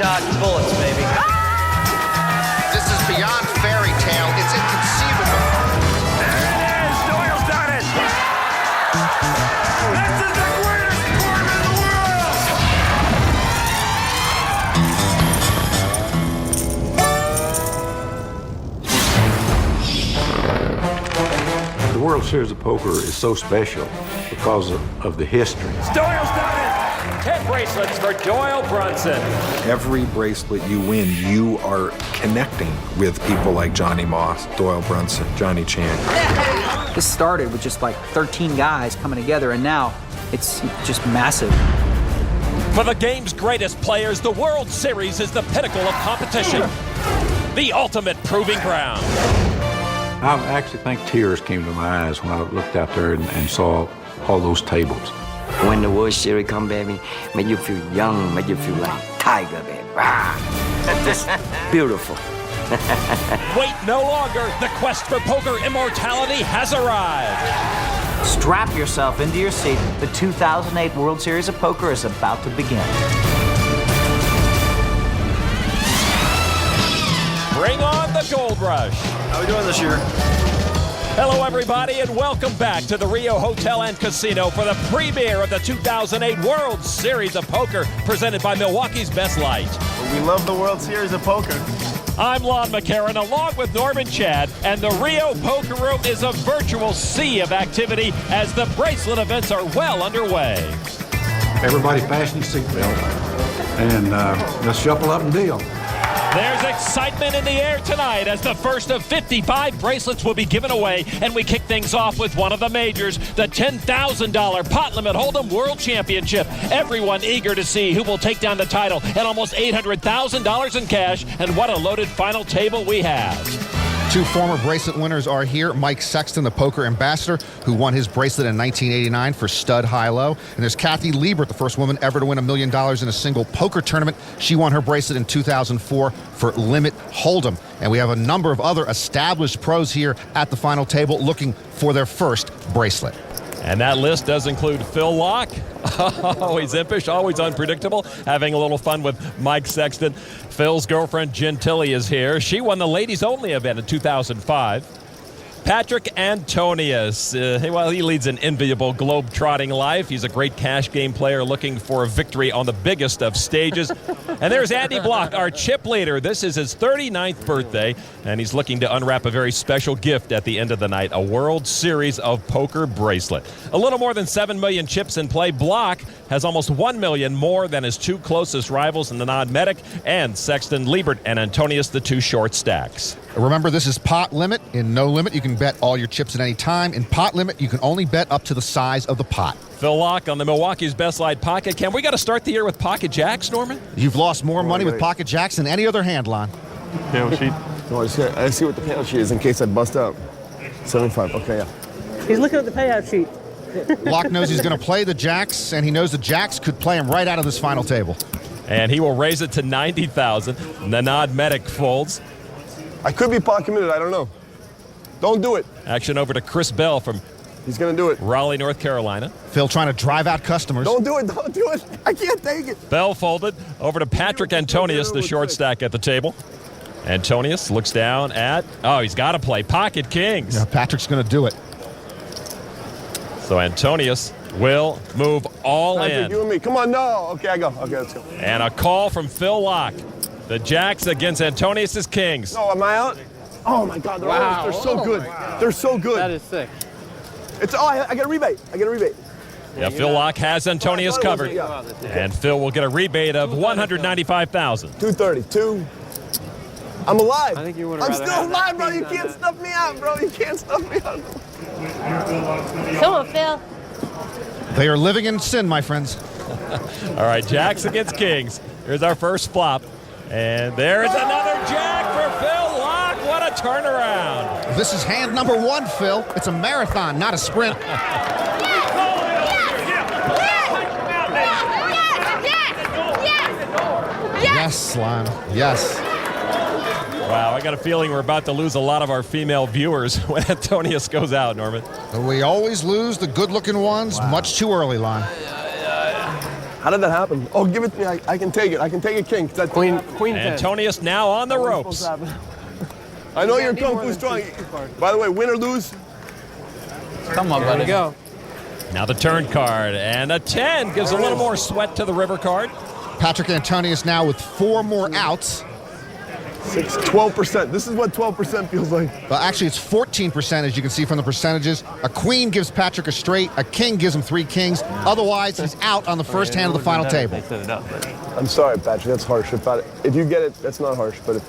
dodging bullets, baby. This is beyond fairy tale. It's inconceivable. There it is. Doyle's done it. This is the greatest sport in the The World Series of Poker is so special because of the history. Doyle's done it. 10 bracelets for Doyle Brunson. Every bracelet you win, you are connecting with people like Johnny Moss, Doyle Brunson, Johnny Chan. This started with just like 13 guys coming together, and now it's just massive. For the game's greatest players, the World Series is the pinnacle of competition. The ultimate proving ground. I actually think tears came to my eyes when I looked out there and saw all those tables. When the World Series come, baby, make you feel young, make you feel like tiger, baby. Beautiful. Wait no longer. The quest for poker immortality has arrived. Strap yourself into your seat. The 2008 World Series of Poker is about to begin. Bring on the gold rush. How are we doing this year? Hello, everybody, and welcome back to the Rio Hotel and Casino for the premiere of the 2008 World Series of Poker, presented by Milwaukee's Best Light. We love the World Series of Poker. I'm Lon McCarran, along with Norman Chad, and the Rio Poker Room is a virtual sea of activity as the bracelet events are well underway. Everybody fasten your seatbelt and let's shuffle up and deal. There's excitement in the air tonight as the first of 55 bracelets will be given away, and we kick things off with one of the majors, the $10,000 Pot Limit Hold'em World Championship. Everyone eager to see who will take down the title and almost $800,000 in cash, and what a loaded final table we have. Two former bracelet winners are here. Mike Sexton, the poker ambassador, who won his bracelet in 1989 for stud high-low. And there's Kathy Liebert, the first woman ever to win $1 million in a single poker tournament. She won her bracelet in 2004 for limit hold'em. And we have a number of other established pros here at the final table looking for their first bracelet. And that list does include Phil Laak, always impish, always unpredictable, having a little fun with Mike Sexton. Phil's girlfriend, Jen Tilley, is here. She won the ladies-only event in 2005. Patrik Antonius, he leads an enviable globe-trotting life. He's a great cash game player looking for a victory on the biggest of stages. And there's Andy Bloch, our chip leader. This is his 39th birthday, and he's looking to unwrap a very special gift at the end of the night, a World Series of Poker bracelet. A little more than 7 million chips in play. Bloch has almost 1 million more than his two closest rivals in Nenad Medic and Sexton, Liebert, and Antonius, the two short stacks. Remember, this is pot limit. In no limit, you can bet all your chips at any time. In pot limit, you can only bet up to the size of the pot. Phil Laak on the Milwaukee's Best Light Pocket Cam. We got to start the year with pocket jacks, Norman? You've lost more money with pocket jacks than any other hand, Lon. Payout sheet? No, I see what the payout sheet is in case I bust out. 75, okay, yeah. He's looking at the payout sheet. Laak knows he's going to play the jacks, and he knows the jacks could play him right out of this final table. And he will raise it to 90,000. Nenad Medic folds. I could be pot committed, I don't know. Don't do it. Action over to Chris Bell from He's going to do it. Raleigh, North Carolina. Phil trying to drive out customers. Don't do it, don't do it. I can't take it. Bell folded over to Patrik Antonius, the short stack at the table. Antonius looks down at, he's got to play pocket kings. Yeah, Patrick's going to do it. So Antonius will move all in. You and me. Come on, no. Okay, I go. Okay, let's go. And a call from Phil Laak. The jacks against Antonius' kings. No, am I out? Oh, my God. They're so good. Wow. They're so good. That is sick. I get a rebate. Yeah, Phil Laak has Antonius covered. And Phil will get a rebate of $195,000. 232. I'm alive. I think you would I'm still alive, bro. You can't stuff me out, bro. You can't stuff me out. Come on, Phil. They are living in sin, my friends. All right, jacks against kings. Here's our first flop. And there is another jack for Phil Laak. What a turnaround. This is hand number one, Phil. It's a marathon, not a sprint. Yes, Lon. Yes. Wow, I got a feeling we're about to lose a lot of our female viewers when Antonius goes out, Norman. We always lose the good-looking ones much too early, Lon. How did that happen? Oh, give it to me. I can take it. I can take a king. Queen 10. Antonius now on the ropes. I know you're kung fu strong. By the way, win or lose. Come on, buddy. Go. Now the turn card, and a 10 gives a little more sweat to the river card. Patrik Antonius now with 4 more outs. 12%. This is what 12% feels like. Well, actually, it's 14%, as you can see from the percentages. A queen gives Patrik a straight. A king gives him 3 kings. Otherwise, he's out on the first hand of the final table. I'm sorry, Patrik. That's harsh. If you get it, that's not harsh. But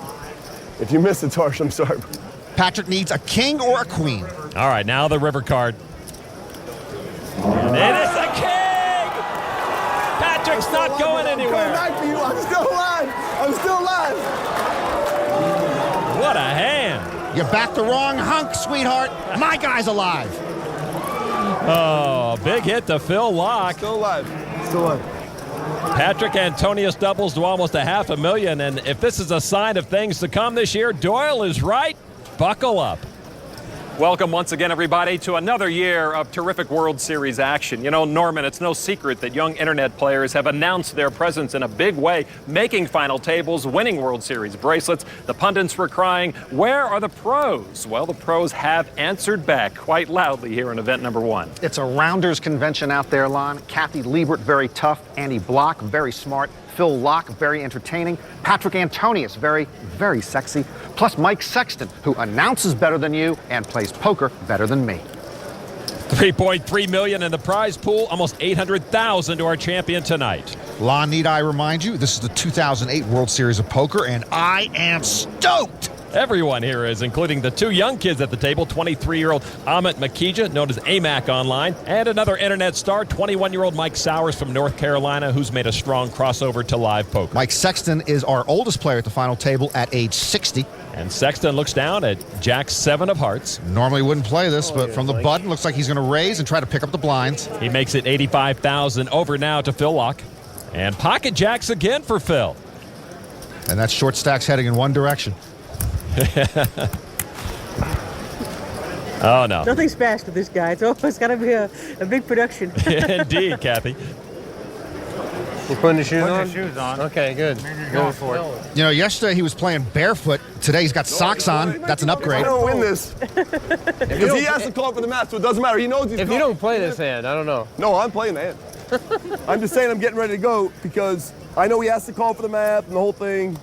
if you miss, it's harsh. I'm sorry. Patrik needs a king or a queen. All right, now the river card. And it's a king! Patrick's not going anywhere. I'm back for you. I'm still alive. I'm still alive. What a hand. You backed the wrong hunk, sweetheart. My guy's alive. Oh, big hit to Phil Laak. Still alive. Still alive. Patrik Antonius doubles to almost $500,000, and if this is a sign of things to come this year, Doyle is right. Buckle up. Welcome once again, everybody, to another year of terrific World Series action. You know, Norman, it's no secret that young internet players have announced their presence in a big way, making final tables, winning World Series bracelets. The pundits were crying, where are the pros? Well, the pros have answered back quite loudly here in event number 1. It's a rounders convention out there, Lon. Kathy Liebert, very tough. Bloch, very smart. Phil Laak, very entertaining. Patrik Antonius, very, very sexy. Plus Mike Sexton, who announces better than you and plays poker better than me. $3.3 million in the prize pool, almost $800,000 to our champion tonight. Lon, need I remind you, this is the 2008 World Series of Poker, and I am stoked. Everyone here is, including the 2 young kids at the table, 23-year-old Amit Makija, known as AMAC online, and another internet star, 21-year-old Mike Sowers from North Carolina, who's made a strong crossover to live poker. Mike Sexton is our oldest player at the final table at age 60. And Sexton looks down at Jack 7 of hearts. Normally wouldn't play this, but from the button, looks like he's going to raise and try to pick up the blinds. He makes it $85,000 over now to Phil Laak. And pocket jacks again for Phil. And that short stack's heading in one direction. Oh, no. Nothing's fast with this guy. It's always got to be a big production. Indeed, Kathy. You putting the shoes on? Okay, good. Go for it. You know, yesterday he was playing barefoot. Today he's got socks on. That's an upgrade. I don't win this. Because he has to call for the match, so it doesn't matter. He knows he's If you don't play this hand, I don't know. No, I'm playing the hand. I'm just saying I'm getting ready to go because I know he has to call for the map and the whole thing.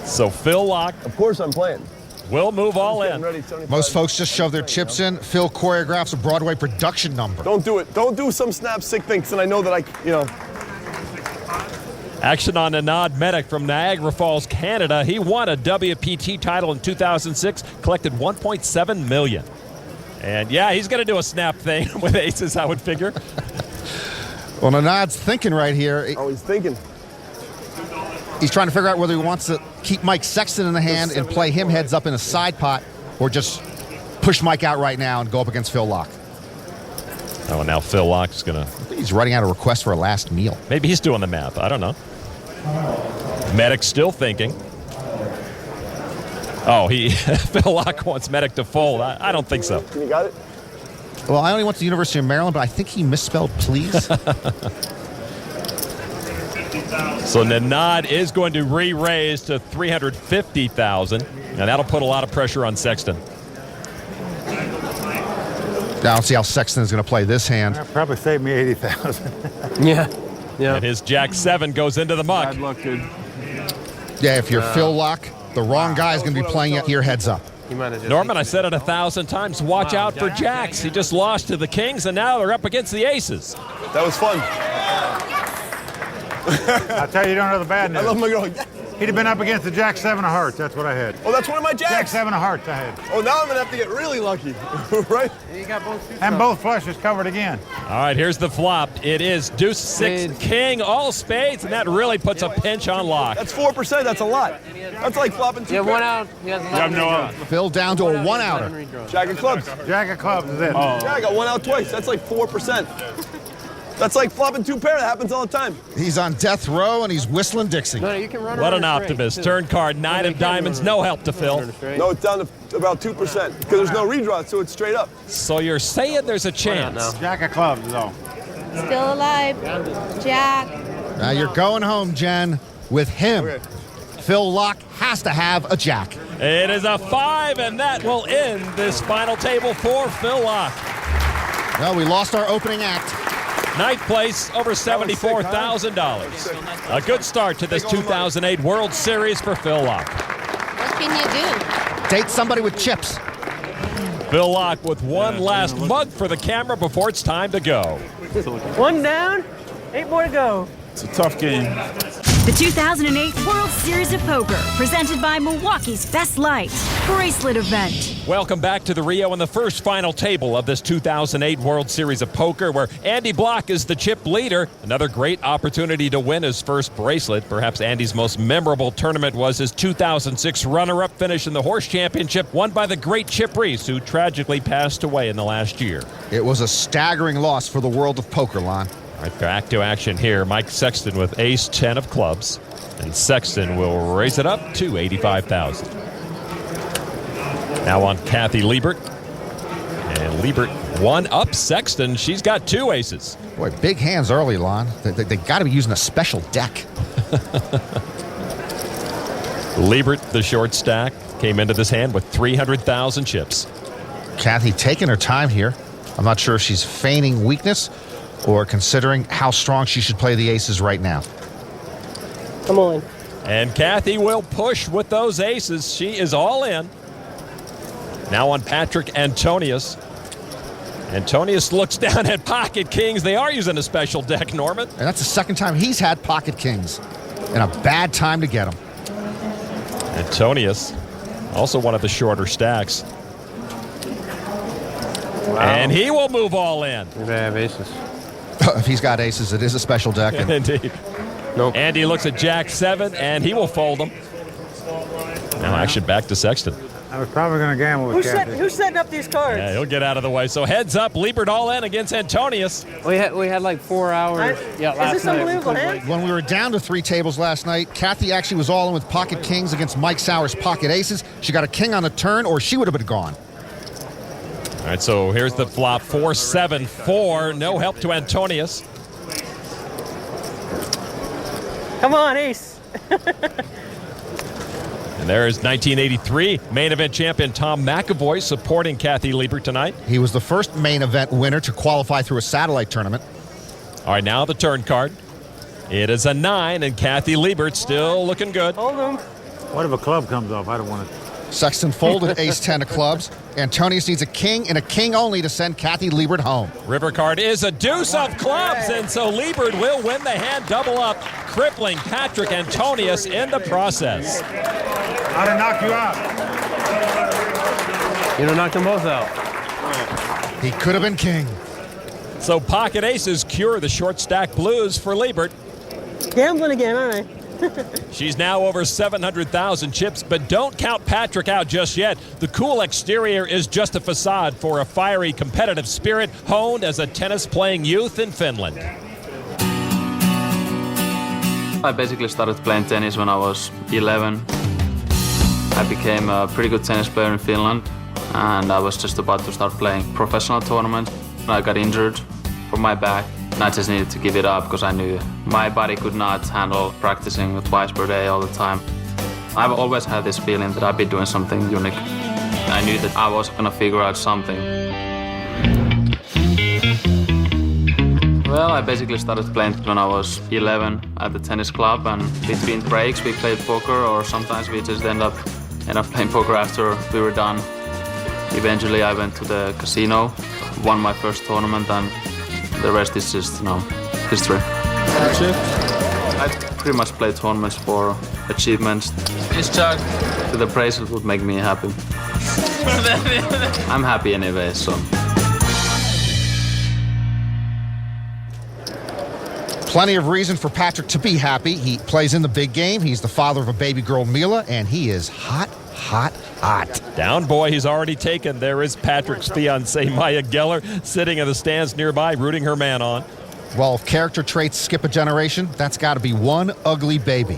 So Phil Laak, of course I'm playing. Will move all in. Most folks just shove their chips in. Phil choreographs a Broadway production number. Don't do it. Don't do some snap sick thing, because I know that Action on Nenad Medic from Niagara Falls, Canada. He won a WPT title in 2006, collected $1.7 million. And yeah, he's going to do a snap thing with aces, I would figure. Well, Nenad's thinking right here. Oh, he's thinking. He's trying to figure out whether he wants to keep Mike Sexton in the hand and play him heads up in a side pot, or just push Mike out right now and go up against Phil Laak. Oh, and now Phil Laak is going to... He's writing out a request for a last meal. Maybe he's doing the math. I don't know. Medic still thinking. Oh, Phil Laak wants Medic to fold. I don't think so. You got it? Well, I only went to the University of Maryland, but I think he misspelled please. So Nenad is going to re-raise to $350,000, and that'll put a lot of pressure on Sexton. I don't see how Sexton is going to play this hand. Probably saved me $80,000. Yeah. And his Jack 7 goes into the muck. Bad luck, dude. Yeah, if you're Phil Laak, the wrong guy is going to be playing it here heads up. Norman, I said it 1,000 times. Watch out for Jacks. He just lost to the Kings, and now they're up against the Aces. That was fun. I'll tell you, you don't know the bad news. I love my girl. He'd have been up against the Jack 7 of hearts. That's what I had. Oh, that's one of my jacks. Jack 7 of hearts I had. Oh, now I'm going to have to get really lucky, right? You got both and both flushes covered again. All right, here's the flop. It is deuce 6 king, all spades, and that really puts a pinch on Laak. That's 4%. That's a lot. That's like flopping 2 You have pairs. 1 out. He has no out. Phil down to a 1-outer. Jack of clubs. Jack of clubs is it. Oh. Yeah, I got 1 out twice. That's like 4%. That's like flopping 2 pair. That happens all the time. He's on death row, and he's whistling Dixie. No, you can run What an optimist. Turn card, 9 of diamonds, no help to Phil. No, it's down to about 2% because there's no redraw, so it's straight up. So you're saying there's a chance. Jack of clubs, though. Still alive. Jack. Now you're going home, Jen, with him. Phil Laak has to have a jack. It is a 5, and that will end this final table for Phil Laak. Well, we lost our opening act. Ninth place, over $74,000. A good start to this 2008 World Series for Phil Laak. What can you do? Date somebody with chips. Phil Laak with one last mug for the camera before it's time to go. 1 down, 8 more to go. It's a tough game. The 2008 World Series of Poker, presented by Milwaukee's Best Light Bracelet Event. Welcome back to the Rio and the first final table of this 2008 World Series of Poker, where Andy Bloch is the chip leader. Another great opportunity to win his first bracelet. Perhaps Andy's most memorable tournament was his 2006 runner-up finish in the Horse Championship, won by the great Chip Reese, who tragically passed away in the last year. It was a staggering loss for the world of poker, Lon. All right, back to action here. Mike Sexton with ace-10 of clubs. And Sexton will raise it up to $85,000. Now on Kathy Liebert. And Liebert one up Sexton. She's got 2 aces. Boy, big hands early, Lon. They got to be using a special deck. Liebert, the short stack, came into this hand with 300,000 chips. Kathy taking her time here. I'm not sure if she's feigning weakness or considering how strong she should play the aces right now. I'm all in. And Kathy will push with those aces. She is all in. Now on Patrik Antonius. Antonius looks down at pocket kings. They are using a special deck, Norman. And that's the second time he's had pocket kings. And a bad time to get them. Antonius, also one of the shorter stacks. Wow. And he will move all in. They have aces. If he's got aces, it is a special deck. Indeed. Nope. Andy looks at Jack 7, and he will fold them. Now action back to Sexton. I was probably going to gamble with Kathy. Who's setting up these cards? Yeah, he'll get out of the way. So heads up, Liebert all in against Antonius. We had like 4 hours. Is this unbelievable, man? When we were down to 3 tables last night, Kathy actually was all in with pocket kings against Mike Sauer's pocket aces. She got a king on the turn, or she would have been gone. All right, so here's the flop, 4-7-4. No help to Antonius. Come on, ace. And there is 1983 main event champion Tom McAvoy supporting Kathy Liebert tonight. He was the first main event winner to qualify through a satellite tournament. All right, now the turn card. It is a 9, and Kathy Liebert still looking good. Hold him. What if a club comes off? I don't want it. Sexton folded ace-10 of clubs. Antonius needs a king and a king only to send Kathy Liebert home. River card is a deuce of clubs, and so Liebert will win the hand double up, crippling Patrik Antonius in the process. I'd have knocked you out. You'd have knocked them both out. He could have been king. So pocket aces cure the short stack blues for Liebert. Gambling again, aren't I? She's now over 700,000 chips, but don't count Patrik out just yet. The cool exterior is just a facade for a fiery, competitive spirit honed as a tennis-playing youth in Finland. I basically started playing tennis when I was 11. I became a pretty good tennis player in Finland, and I was just about to start playing professional tournaments. I got injured from my back. And I just needed to give it up because I knew my body could not handle practicing twice per day all the time. I've always had this feeling that I'd be doing something unique. I knew that I was gonna figure out something. Well, I basically started playing when I was 11 at the tennis club, and between breaks we played poker, or sometimes we just end up playing poker after we were done. Eventually I went to the casino, won my first tournament, and the rest is just, history. That's it? I pretty much play tournaments for achievements. It's Chuck. The bracelet would make me happy. I'm happy anyway, so. Plenty of reason for Patrik to be happy. He plays in the big game. He's the father of a baby girl, Mila, and he is hot, hot, hot. Down boy, he's already taken. There is Patrick's fiancée, Maya Geller, sitting in the stands nearby, rooting her man on. Well, if character traits skip a generation, that's got to be one ugly baby.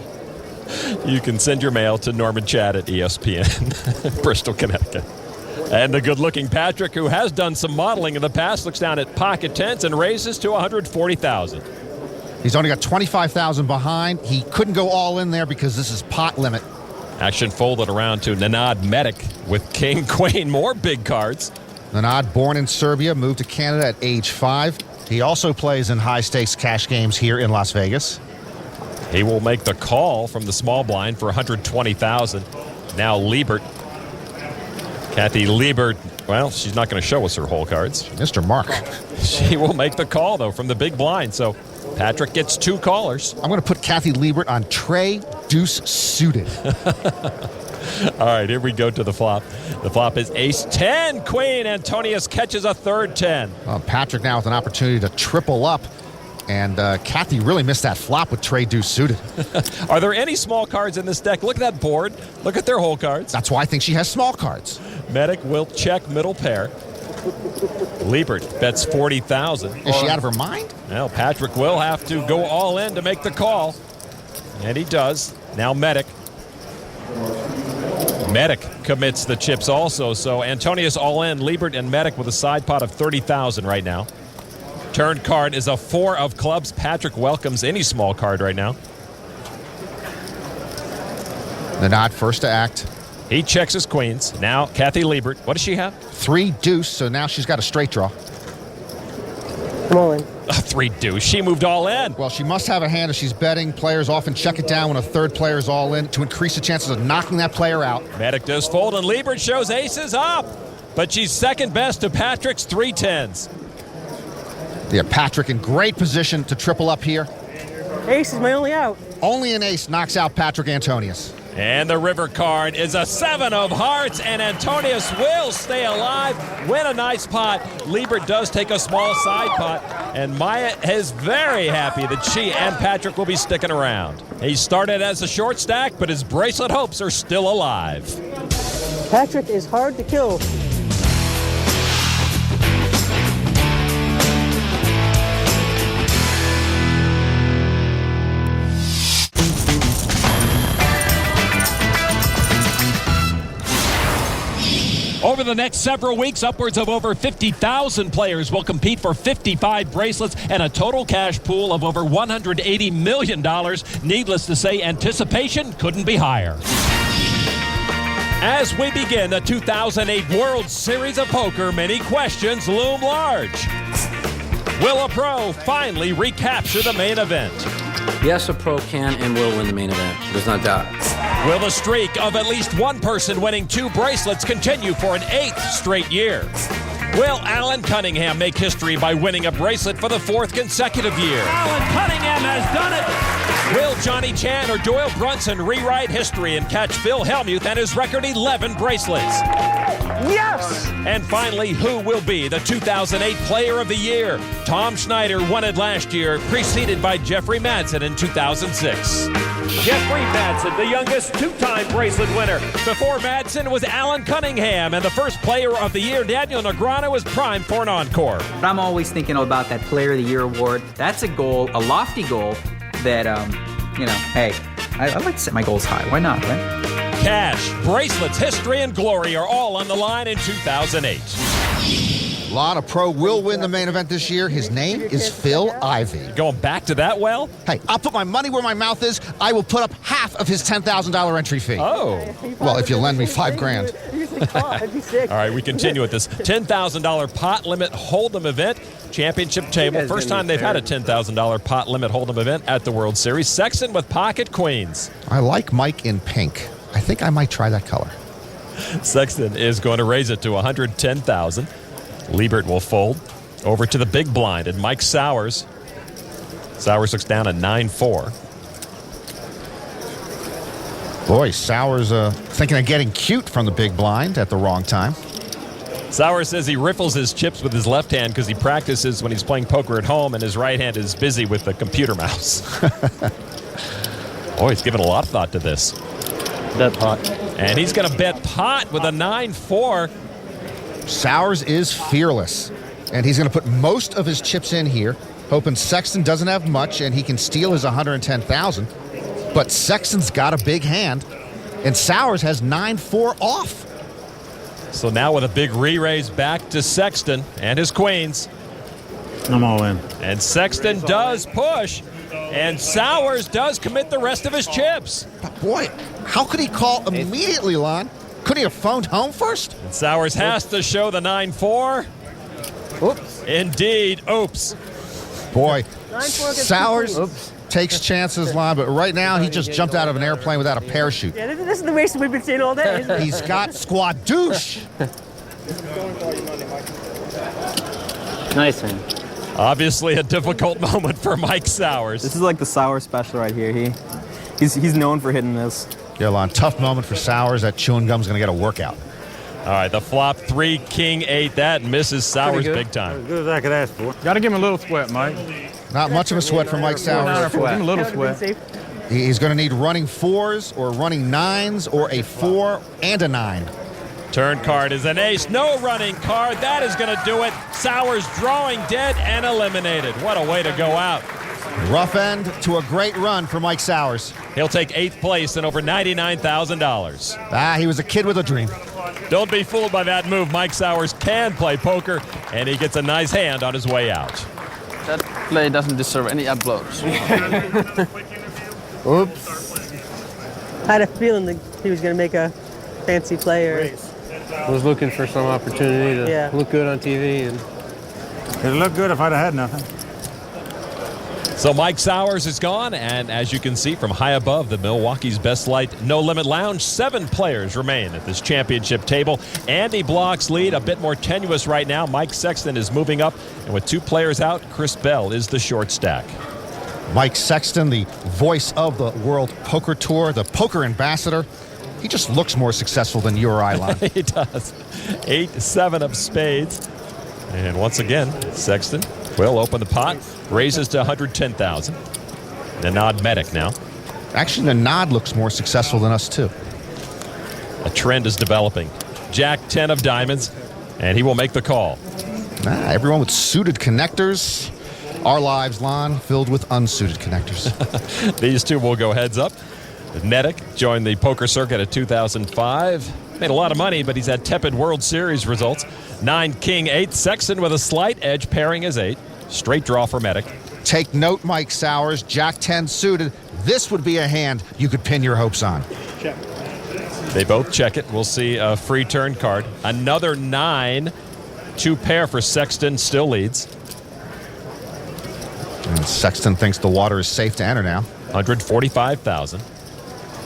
You can send your mail to Norman Chad at ESPN, Bristol, Connecticut. And the good-looking Patrik, who has done some modeling in the past, looks down at pocket tens and raises to 140,000. He's only got 25,000 behind. He couldn't go all in there because this is pot limit. Action folded around to Nenad Medic with king, queen, more big cards. Nenad, born in Serbia, moved to Canada at age 5. He also plays in high-stakes cash games here in Las Vegas. He will make the call from the small blind for 120,000. Now Liebert. Kathy Liebert, well, she's not going to show us her hole cards. Mr. Mark. She will make the call, though, from the big blind. So Patrik gets 2 callers. I'm going to put Kathy Liebert on Trey Deuce suited. All right, here we go to the flop. The flop is ace-10, queen. Antonius catches a third 10. Well, Patrik now with an opportunity to triple up. And Kathy really missed that flop with Trey Deuce suited. Are there any small cards in this deck? Look at that board. Look at their hole cards. That's why I think she has small cards. Medic will check middle pair. Liebert bets 40,000. Is she out of her mind? Well, Patrik will have to go all in to make the call. And he does. Now Medic. Medic commits the chips also. So Antonius all in. Liebert and Medic with a side pot of 30,000 right now. Turn card is a 4 of clubs. Patrik welcomes any small card right now. Nenad first to act. He checks his queens. Now Kathy Liebert. What does she have? 3 deuce, so now she's got a straight draw. Come on. 3 deuce. She moved all in. Well, she must have a hand if she's betting. Players often check it down when a third player is all in to increase the chances of knocking that player out. Medic does fold, and Liebert shows aces up. But she's second best to Patrik's 3 10s. Yeah, Patrik in great position to triple up here. Ace is my only out. Only an ace knocks out Patrik Antonius. And the river card is a 7 of hearts, and Antonius will stay alive, win a nice pot. Liebert does take a small side pot, and Maya is very happy that she and Patrik will be sticking around. He started as a short stack, but his bracelet hopes are still alive. Patrik is hard to kill. Over the next several weeks, upwards of over 50,000 players will compete for 55 bracelets and a total cash pool of over $180 million. Needless to say, anticipation couldn't be higher. As we begin the 2008 World Series of Poker, many questions loom large. Will a pro finally recapture the main event? Yes, a pro can and will win the main event. There's no doubt. Will the streak of at least one person winning 2 bracelets continue for an 8th straight year? Will Alan Cunningham make history by winning a bracelet for the 4th consecutive year? Alan Cunningham has done it! Will Johnny Chan or Doyle Brunson rewrite history and catch Phil Hellmuth and his record 11 bracelets? Yes! And finally, who will be the 2008 Player of the Year? Tom Schneider won it last year, preceded by Jeffrey Madsen in 2006. Jeffrey Madsen, the youngest 2-time bracelet winner. Before Madsen was Alan Cunningham, and the first Player of the Year, Daniel Negreanu, was primed for an encore. I'm always thinking about that Player of the Year award. That's a goal, a lofty goal that, hey, I like to set my goals high. Why not, right? Cash, bracelets, history, and glory are all on the line in 2008. Lana Pro will win the main event this year. His name is Phil Ivey. Going back to that well? Hey, I'll put my money where my mouth is. I will put up half of his $10,000 entry fee. Oh. Well, if you lend me $5,000. All right, we continue with this $10,000 pot limit hold'em event. Championship table. First time they've had a $10,000 pot limit hold'em event at the World Series. Sexton with pocket queens. I like Mike in pink. I think I might try that color. Sexton is going to raise it to $110,000. Liebert will fold over to the big blind, and Mike Sowers. Sowers looks down at 9-4. Boy, Sowers thinking of getting cute from the big blind at the wrong time. Sowers says he riffles his chips with his left hand because he practices when he's playing poker at home, and his right hand is busy with the computer mouse. Oh, he's given a lot of thought to this. Bet pot. And he's going to bet pot with a 9-4. Sowers is fearless, and he's going to put most of his chips in here, hoping Sexton doesn't have much and he can steal his $110,000. But Sexton's got a big hand, and Sowers has 9-4 off. So now with a big re-raise back to Sexton and his queens. I'm all in. And Sexton does push, and Sowers does commit the rest of his chips. But boy, how could he call immediately, Lon? Couldn't he have phoned home first? And Sowers has to show the 9-4. Oops. Indeed, oops. Boy, Sowers takes chances, Lon, but right now he just jumped out of an airplane without a parachute. Yeah, this is the race we've been seeing all day, isn't it? He's got squadouche. Nice, man. Obviously a difficult moment for Mike Sowers. This is like the Sowers special right here. He's known for hitting this. Yeah, Lon, tough moment for Sowers. That chewing gum's going to get a workout. All right, the flop 3, king 8. That misses Sowers big time. As good as I could ask for. Got to give him a little sweat, Mike. Not much of a sweat for Mike Sowers. Give him a little sweat. He's going to need running 4s or running 9s or a 4 and a 9. Turn card is an ace. No running card. That is going to do it. Sowers drawing dead and eliminated. What a way to go out. Rough end to a great run for Mike Sowers. He'll take 8th place and over $99,000. He was a kid with a dream. Don't be fooled by that move. Mike Sowers can play poker, and he gets a nice hand on his way out. That play doesn't deserve any applause. Oops. I had a feeling that he was going to make a fancy play or... Was looking for some opportunity to look good on TV. And it'd look good if I'd have had nothing. So Mike Sowers is gone, and as you can see from high above the Milwaukee's Best Light No Limit Lounge, 7 players remain at this championship table. Andy Bloch's lead a bit more tenuous right now. Mike Sexton is moving up, and with 2 players out, Chris Bell is the short stack. Mike Sexton, the voice of the World Poker Tour, the poker ambassador. He just looks more successful than you or I, Lon. He does. 8-7 of spades. And once again, Sexton will open the pot, raises to $110,000. Nenad Medic now. Actually, Nenad looks more successful than us, too. A trend is developing. Jack 10 of diamonds, and he will make the call. Everyone with suited connectors. Our lives, Lon, filled with unsuited connectors. These two will go heads up. Medic joined the poker circuit at 2005. Made a lot of money, but he's had tepid World Series results. 9, king 8. Sexton with a slight edge, pairing his 8. Straight draw for Medic. Take note, Mike Sowers. Jack 10 suited. This would be a hand you could pin your hopes on. Check. They both check it. We'll see a free turn card. Another 9. 2 pair for Sexton. Still leads. And Sexton thinks the water is safe to enter now. $145,000.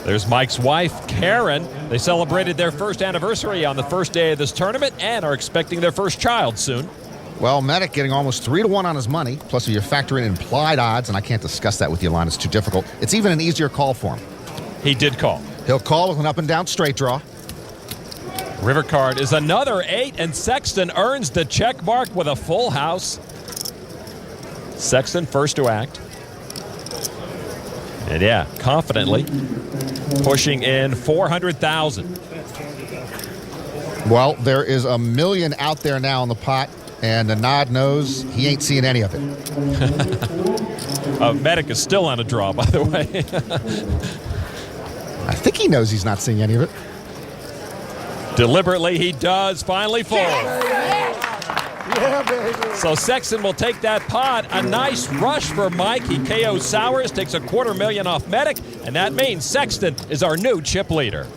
There's Mike's wife, Karen. They celebrated their first anniversary on the first day of this tournament and are expecting their first child soon. Well, Medic getting almost 3-1 on his money. Plus, if you factor in implied odds, and I can't discuss that with you, Lon, it's too difficult. It's even an easier call for him. He did call. He'll call with an up and down straight draw. River card is another 8, and Sexton earns the check mark with a full house. Sexton first to act. And yeah, confidently pushing in $400,000. Well, there is $1 million out there now in the pot, and Nenad knows he ain't seeing any of it. Medic is still on a draw, by the way. I think he knows he's not seeing any of it. Deliberately, he does finally fold. Yeah, baby. So Sexton will take that pot. A nice rush for Mike. He KOs Sowers, takes $250,000 off Medic, and that means Sexton is our new chip leader.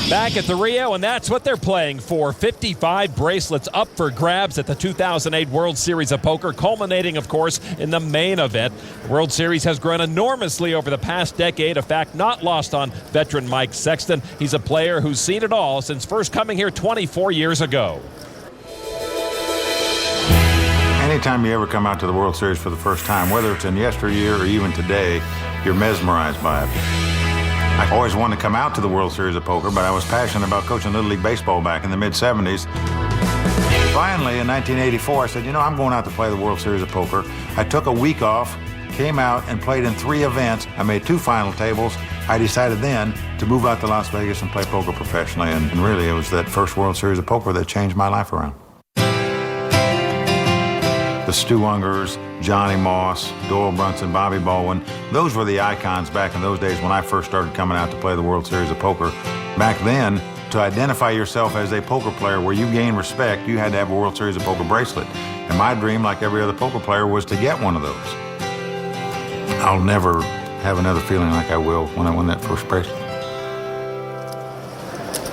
Back at the Rio, and that's what they're playing for. 55 bracelets up for grabs at the 2008 World Series of Poker, culminating, of course, in the main event. The World Series has grown enormously over the past decade, a fact not lost on veteran Mike Sexton. He's a player who's seen it all since first coming here 24 years ago. Anytime you ever come out to the World Series for the first time, whether it's in yesteryear or even today, you're mesmerized by it. I always wanted to come out to the World Series of Poker, but I was passionate about coaching Little League Baseball back in the mid-'70s. Finally, in 1984, I said, I'm going out to play the World Series of Poker. I took a week off, came out and played in 3 events. I made 2 final tables. I decided then to move out to Las Vegas and play poker professionally, and really it was that first World Series of Poker that changed my life around. The Stu Ungers, Johnny Moss, Doyle Brunson, Bobby Baldwin. Those were the icons back in those days when I first started coming out to play the World Series of Poker. Back then, to identify yourself as a poker player where you gain respect, you had to have a World Series of Poker bracelet. And my dream, like every other poker player, was to get one of those. I'll never have another feeling like I will when I win that first bracelet.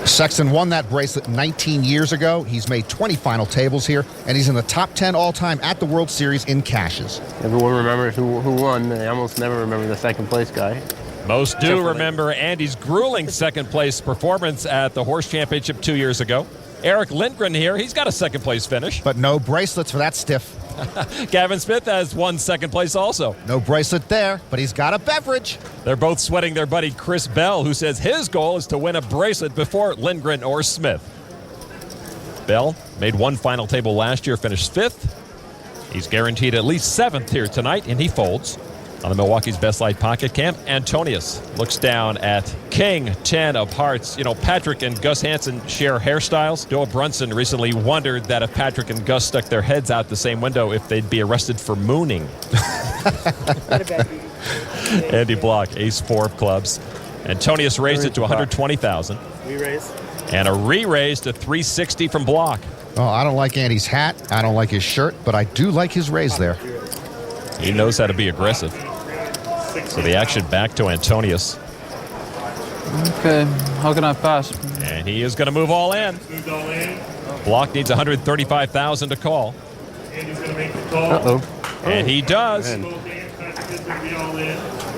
Sexton won that bracelet 19 years ago. He's made 20 final tables here, and he's in the top 10 all-time at the World Series in cashes. Everyone remembers who won. They almost never remember the second place guy. Most do remember Andy's grueling second-place performance at the Horse Championship 2 years ago. Eric Lindgren here, he's got a second-place finish. But no bracelets for that stiff. Gavin Smith has won second place also. No bracelet there, but he's got a beverage. They're both sweating their buddy Chris Bell, who says his goal is to win a bracelet before Lindgren or Smith. Bell made one final table last year, finished 5th. He's guaranteed at least 7th here tonight, and he folds. On the Milwaukee's Best Light Pocket Camp, Antonius looks down at King 10 of Hearts. You know, Patrick and Gus Hansen share hairstyles. Doyle Brunson recently wondered that if Patrick and Gus stuck their heads out the same window, if they'd be arrested for mooning. Andy Bloch, ace-4 of clubs. Antonius raised it to $120,000. Re-raise. And a re-raise to $360 from Bloch. Oh, I don't like Andy's hat. I don't like his shirt, but I do like his raise there. He knows how to be aggressive. So the action back to Antonius. Okay, how can I pass? And he is going to move all in. Bloch needs $135,000 to call. Uh-oh. And he does.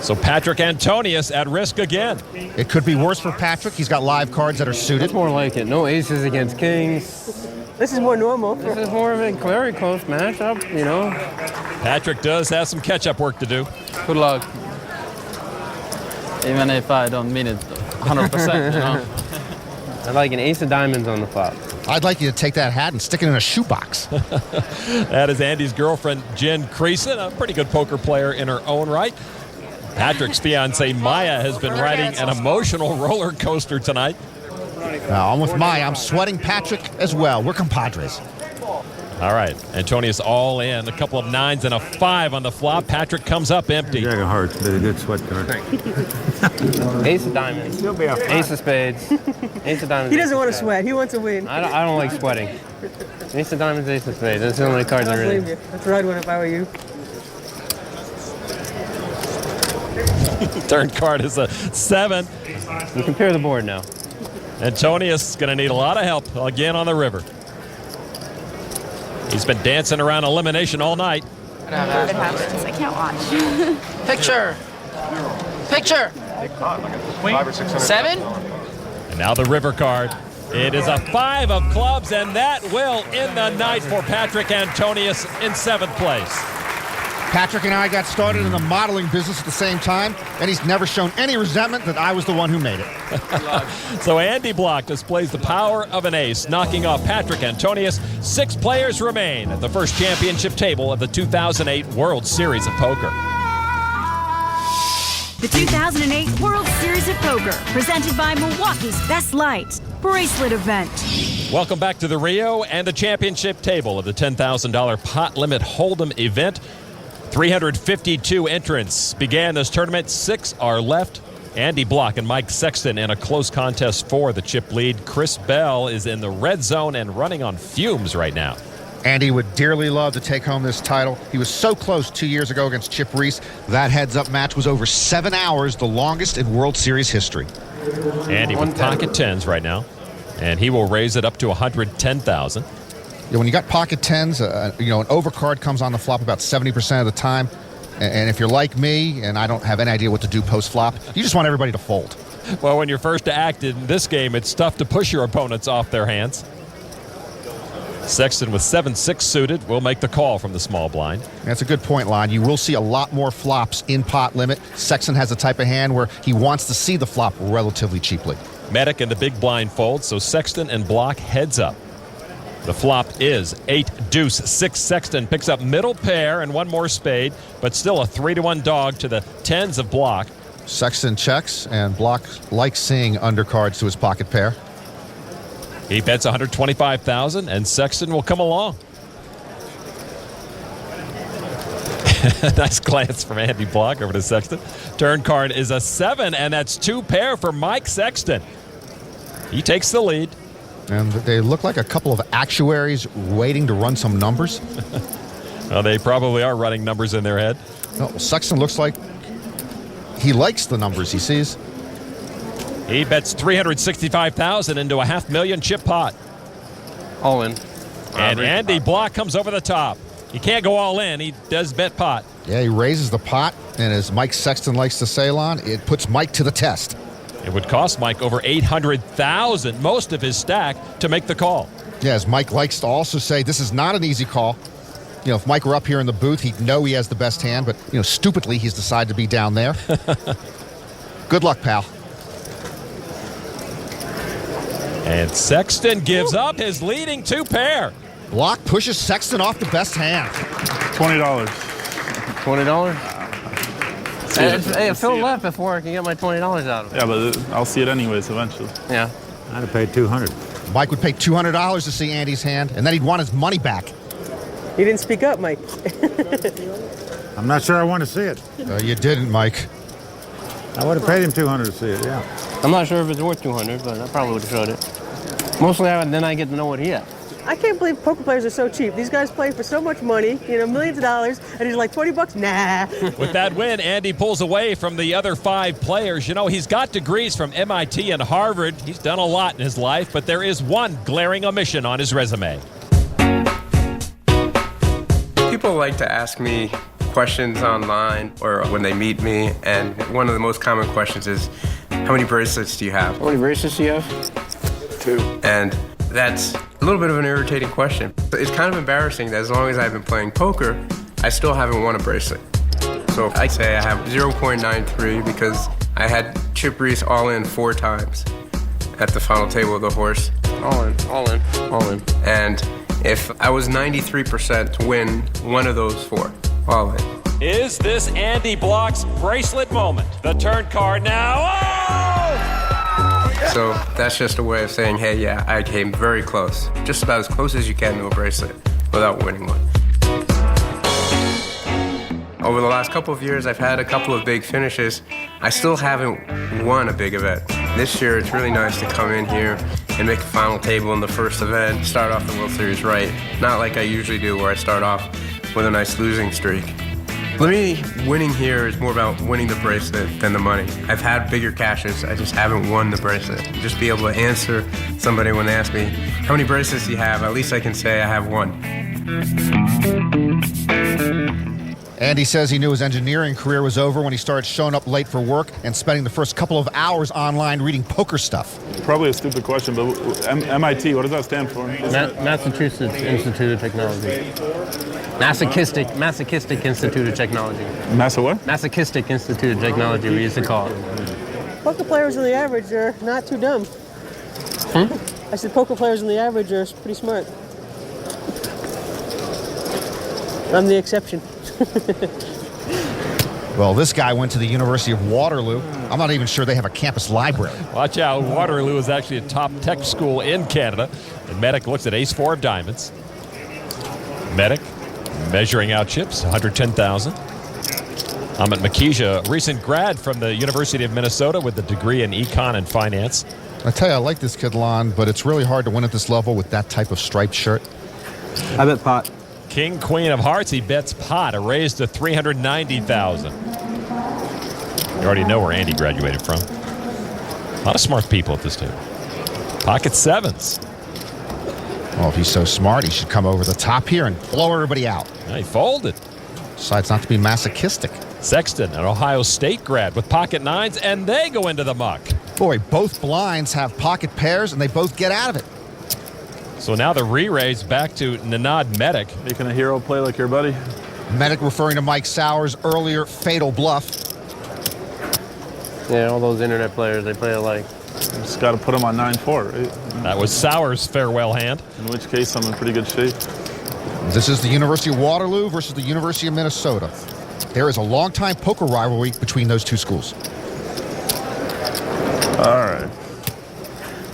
So Patrik Antonius at risk again. It could be worse for Patrick. He's got live cards that are suited. That's more like it. No aces against kings. This is more normal. This is more of a very close matchup, you know. Patrick does have some catch-up work to do. Good luck. Even if I don't mean it 100%, you know. I like an ace of diamonds on the flop. I'd like you to take that hat and stick it in a shoebox. That is Andy's girlfriend, Jen Creason, a pretty good poker player in her own right. Patrick's fiancée, Maya, has been riding an emotional roller coaster tonight. I'm with Maya. I'm sweating Patrick as well. We're compadres. All right, Antonius all in. A couple of 9s and a 5 on the flop. Patrick comes up empty. Jack of hearts, but a good sweat card. Ace of diamonds. Ace of spades. Ace of diamonds. He doesn't want to sweat. He wants to win. I don't like sweating. Ace of diamonds, ace of spades. That's the only cards I really. That's what I'd win if I were you. Turn card is a 7. You compare the board now. Antonius is going to need a lot of help again on the river. He's been dancing around elimination all night. It happens. I can't watch. Picture. Picture. 5 or 600. 7. And now the river card. It is a 5 of clubs, and that will end the night for Patrik Antonius in 7th place. Patrick and I got started in the modeling business at the same time, and he's never shown any resentment that I was the one who made it. So Andy Bloch displays the power of an ace, knocking off Patrik Antonius. 6 players remain at the first championship table of the 2008 World Series of Poker. The 2008 World Series of Poker, presented by Milwaukee's Best Light Bracelet Event. Welcome back to the Rio and the championship table of the $10,000 pot limit Hold'em event. 352 entrants began this tournament. 6 are left. Andy Bloch and Mike Sexton in a close contest for the chip lead. Chris Bell is in the red zone and running on fumes right now. Andy would dearly love to take home this title. He was so close 2 years ago against Chip Reese. That heads-up match was over 7 hours, the longest in World Series history. Andy with pocket 10s right now, and he will raise it up to $110,000. Yeah, when you got pocket 10s, an overcard comes on the flop about 70% of the time. And if you're like me, and I don't have any idea what to do post-flop, you just want everybody to fold. Well, when you're first to act in this game, it's tough to push your opponents off their hands. Sexton with 7-6 suited will make the call from the small blind. That's a good point, Lon. You will see a lot more flops in pot limit. Sexton has a type of hand where he wants to see the flop relatively cheaply. Medic in the big blind folds, so Sexton and Bloch heads up. The flop is 8-6. Sexton picks up middle pair and one more spade, but still a 3-1 dog to the 10s of Bloch. Sexton checks, and Bloch likes seeing undercards to his pocket pair. He bets $125,000, and Sexton will come along. Nice glance from Andy Bloch over to Sexton. Turn card is a 7, and that's 2 pair for Mike Sexton. He takes the lead. And they look like a couple of actuaries waiting to run some numbers. Well, they probably are running numbers in their head. Well, Sexton looks like he likes the numbers he sees. He bets $365,000 into a $500,000 chip pot. All in. And Andy Bloch comes over the top. He can't go all in. He does bet pot. Yeah, he raises the pot, and as Mike Sexton likes to say, Lon, it puts Mike to the test. It would cost Mike over $800,000, most of his stack, to make the call. Yeah, as Mike likes to also say, this is not an easy call. You know, if Mike were up here in the booth, he'd know he has the best hand, but, you know, stupidly, he's decided to be down there. Good luck, pal. And Sexton gives up his leading 2 pair. Bloch pushes Sexton off the best hand. $20. $20? Hey, Phil left before I can get my $20 out of it. Yeah, but I'll see it anyways eventually. Yeah. I'd have paid $200. Mike would pay $200 to see Andy's hand, and then he'd want his money back. You didn't speak up, Mike. I'm not sure I want to see it. You didn't, Mike. I would have paid him $200 to see it, yeah. I'm not sure if it's worth $200, but I probably would have showed it. Mostly, then I get to know what he has. I can't believe poker players are so cheap. These guys play for so much money, you know, millions of dollars, and he's like, $20? Nah. With that win, Andy pulls away from the other 5 players. You know, he's got degrees from MIT and Harvard. He's done a lot in his life, but there is one glaring omission on his resume. People like to ask me questions online or when they meet me, and one of the most common questions is, how many bracelets do you have? How many bracelets do you have? 2. And that's a little bit of an irritating question. It's kind of embarrassing that as long as I've been playing poker, I still haven't won a bracelet. So I say I have 0.93 because I had Chip Reese all in 4 times at the final table of the horse. All in, all in, all in. And if I was 93% to win one of those 4, all in. Is this Andy Bloch's bracelet moment? The turn card now. Oh! So that's just a way of saying, hey, yeah, I came very close. Just about as close as you can to a bracelet without winning one. Over the last couple of years, I've had a couple of big finishes. I still haven't won a big event. This year, it's really nice to come in here and make a final table in the first event, start off the World Series right. Not like I usually do, where I start off with a nice losing streak. For me, winning here is more about winning the bracelet than the money. I've had bigger cashes, I just haven't won the bracelet. Just be able to answer somebody when they ask me, how many bracelets do you have? At least I can say I have 1. Andy says he knew his engineering career was over when he started showing up late for work and spending the first couple of hours online reading poker stuff. Probably a stupid question, but MIT, what does that stand for? Massachusetts Institute of Technology. Masochistic Institute of Technology. What? Masochistic Institute of Technology, we used to call it. Poker players on the average are not too dumb. I said poker players on the average are pretty smart. I'm the exception. Well, this guy went to the University of Waterloo. I'm not even sure they have a campus library. Watch out, Waterloo is actually a top tech school in Canada. And Medic looks at ace-4 of diamonds. Medic measuring out chips, 110,000. Amit Makija, recent grad from the University of Minnesota with a degree in econ and finance. I tell you, I like this kid, Lon, but it's really hard to win at this level with that type of striped shirt. I bet pot. King, Queen of Hearts, he bets pot, a raise to 390,000. You already know where Andy graduated from. A lot of smart people at this table. Pocket 7s. Well, if he's so smart, he should come over the top here and blow everybody out. Yeah, he folded. Decides not to be masochistic. Sexton, an Ohio State grad with pocket 9s, and they go into the muck. Boy, both blinds have pocket pairs, and they both get out of it. So now the re-raise back to Nenad Medic. Making a hero play like your buddy. Medic referring to Mike Sauer's earlier fatal bluff. Yeah, all those internet players, they play alike. Just got to put him on 9-4, right? That was Sauer's farewell hand. In which case, I'm in pretty good shape. This is the University of Waterloo versus the University of Minnesota. There is a long-time poker rivalry between those two schools. All right.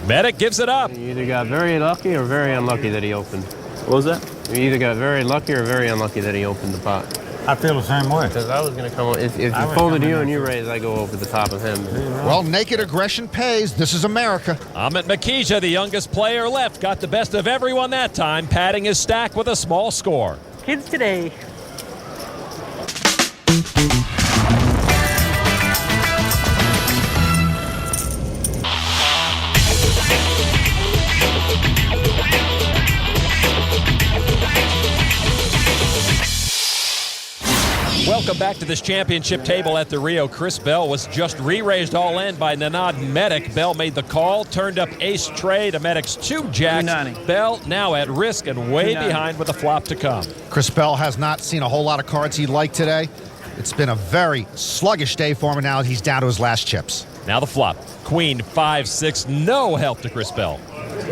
Medic gives it up. You either got very lucky or very unlucky that he opened. What was that? You either got very lucky or very unlucky that he opened the pot. I feel the same way. Because I was going to come on. If you folded you and you raise, I go over the top of him. Well, naked aggression pays. This is America. Amit Makija, the youngest player left, got the best of everyone that time, padding his stack with a small score. Kids today. Welcome back to this championship table at the Rio. Chris Bell was just re-raised all in by Nenad Medic. Bell made the call, turned up ace trade to Medic's 2 jacks. Bell now at risk and way behind with a flop to come. Chris Bell has not seen a whole lot of cards he liked today. It's been a very sluggish day for him, and now he's down to his last chips. Now the flop. Queen 5-6, no help to Chris Bell.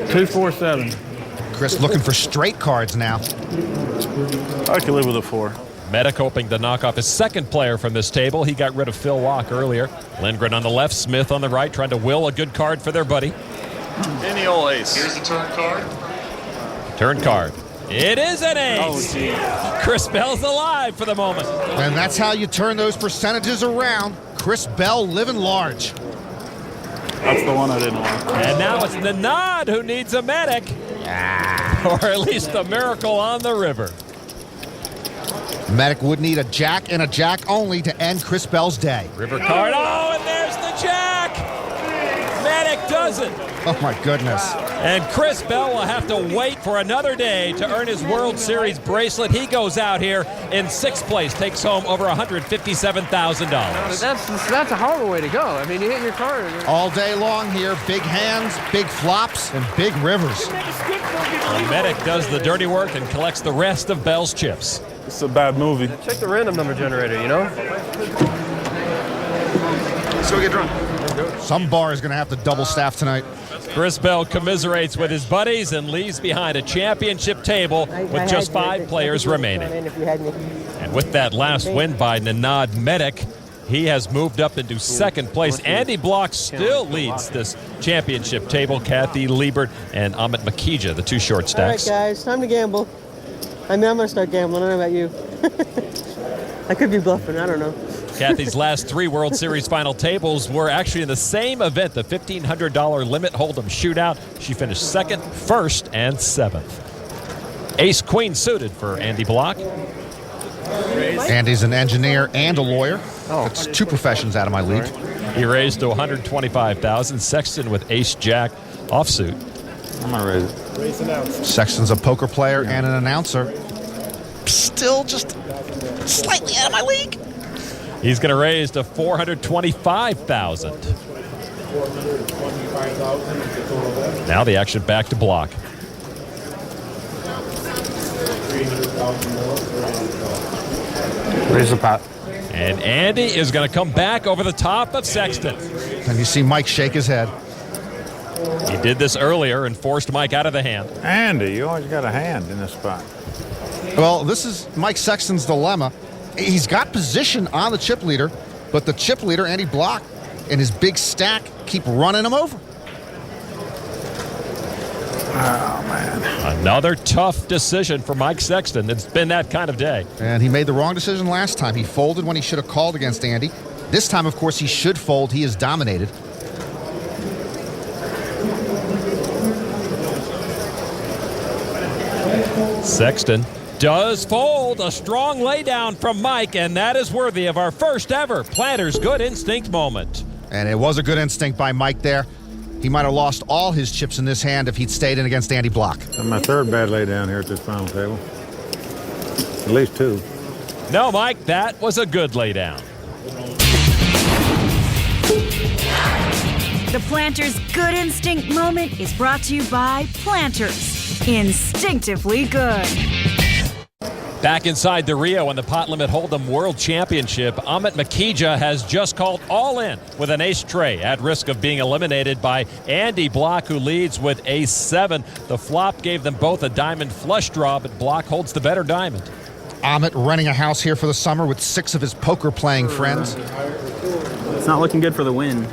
2-4-7. Chris looking for straight cards now. I can live with a 4. Medic hoping to knock off his second player from this table. He got rid of Phil Laak earlier. Lindgren on the left, Smith on the right, trying to will a good card for their buddy. Any old ace. Here's the turn card. Turn card. It is an ace. Oh, Chris Bell's alive for the moment. And that's how you turn those percentages around. Chris Bell living large. That's the one I didn't want. And now it's Nenad who needs a Medic. Or at least a miracle on the river. Medic would need a jack and a jack only to end Chris Bell's day. River card. Oh, and there's the jack. Medic doesn't. Oh, my goodness. And Chris Bell will have to wait for another day to earn his World Series bracelet. He goes out here in 6th place, takes home over $157,000. That's a horrible way to go. I mean, you hit your card. All day long here, big hands, big flops, and big rivers. And Medic does the dirty work and collects the rest of Bell's chips. It's a bad movie. Check the random number generator, you know? So we get drunk. Some bar is going to have to double staff tonight. Chris Bell commiserates with his buddies and leaves behind a championship table with just 5 players remaining. And with that last win by Nenad Medic, he has moved up into 2nd place. Andy Bloch still leads this championship table. Kathy Liebert and Amit Makija, the 2 short stacks. All right, guys, time to gamble. I mean, I'm going to start gambling. I don't know about you. I could be bluffing. I don't know. Kathy's last 3 World Series final tables were actually in the same event, the $1,500 limit hold'em shootout. She finished 2nd, 1st, and 7th. Ace-Queen suited for Andy Bloch. Andy's an engineer and a lawyer. That's 2 professions out of my league. He raised to $125,000. Sexton with Ace-Jack offsuit. I'm going to raise it. Sexton's a poker player and an announcer. Still just slightly out of my league. He's going to raise to $425,000. Now the action back to Bloch. Raise the pot. And Andy is going to come back over the top of Sexton. And you see Mike shake his head. He did this earlier and forced Mike out of the hand. Andy, you always got a hand in this spot. Well, this is Mike Sexton's dilemma. He's got position on the chip leader, but the chip leader, Andy Bloch, and his big stack keep running him over. Oh, man. Another tough decision for Mike Sexton. It's been that kind of day. And he made the wrong decision last time. He folded when he should have called against Andy. This time, of course, he should fold. He is dominated. Sexton does fold. A strong laydown from Mike, and that is worthy of our first ever Planter's Good Instinct moment. And it was a good instinct by Mike there. He might have lost all his chips in this hand if he'd stayed in against Andy Bloch. That's my 3rd bad lay down here at this final table. At least 2. No, Mike, that was a good laydown. The Planter's Good Instinct moment is brought to you by Planters. Instinctively good. Back inside the Rio and the pot limit hold'em World Championship, Amit Makija has just called all in with an ace tray at risk of being eliminated by Andy Bloch, who leads with ace-7. The flop gave them both a diamond flush draw, but Bloch holds the better diamond. Amit renting a house here for the summer with 6 of his poker-playing friends. It's not looking good for the win.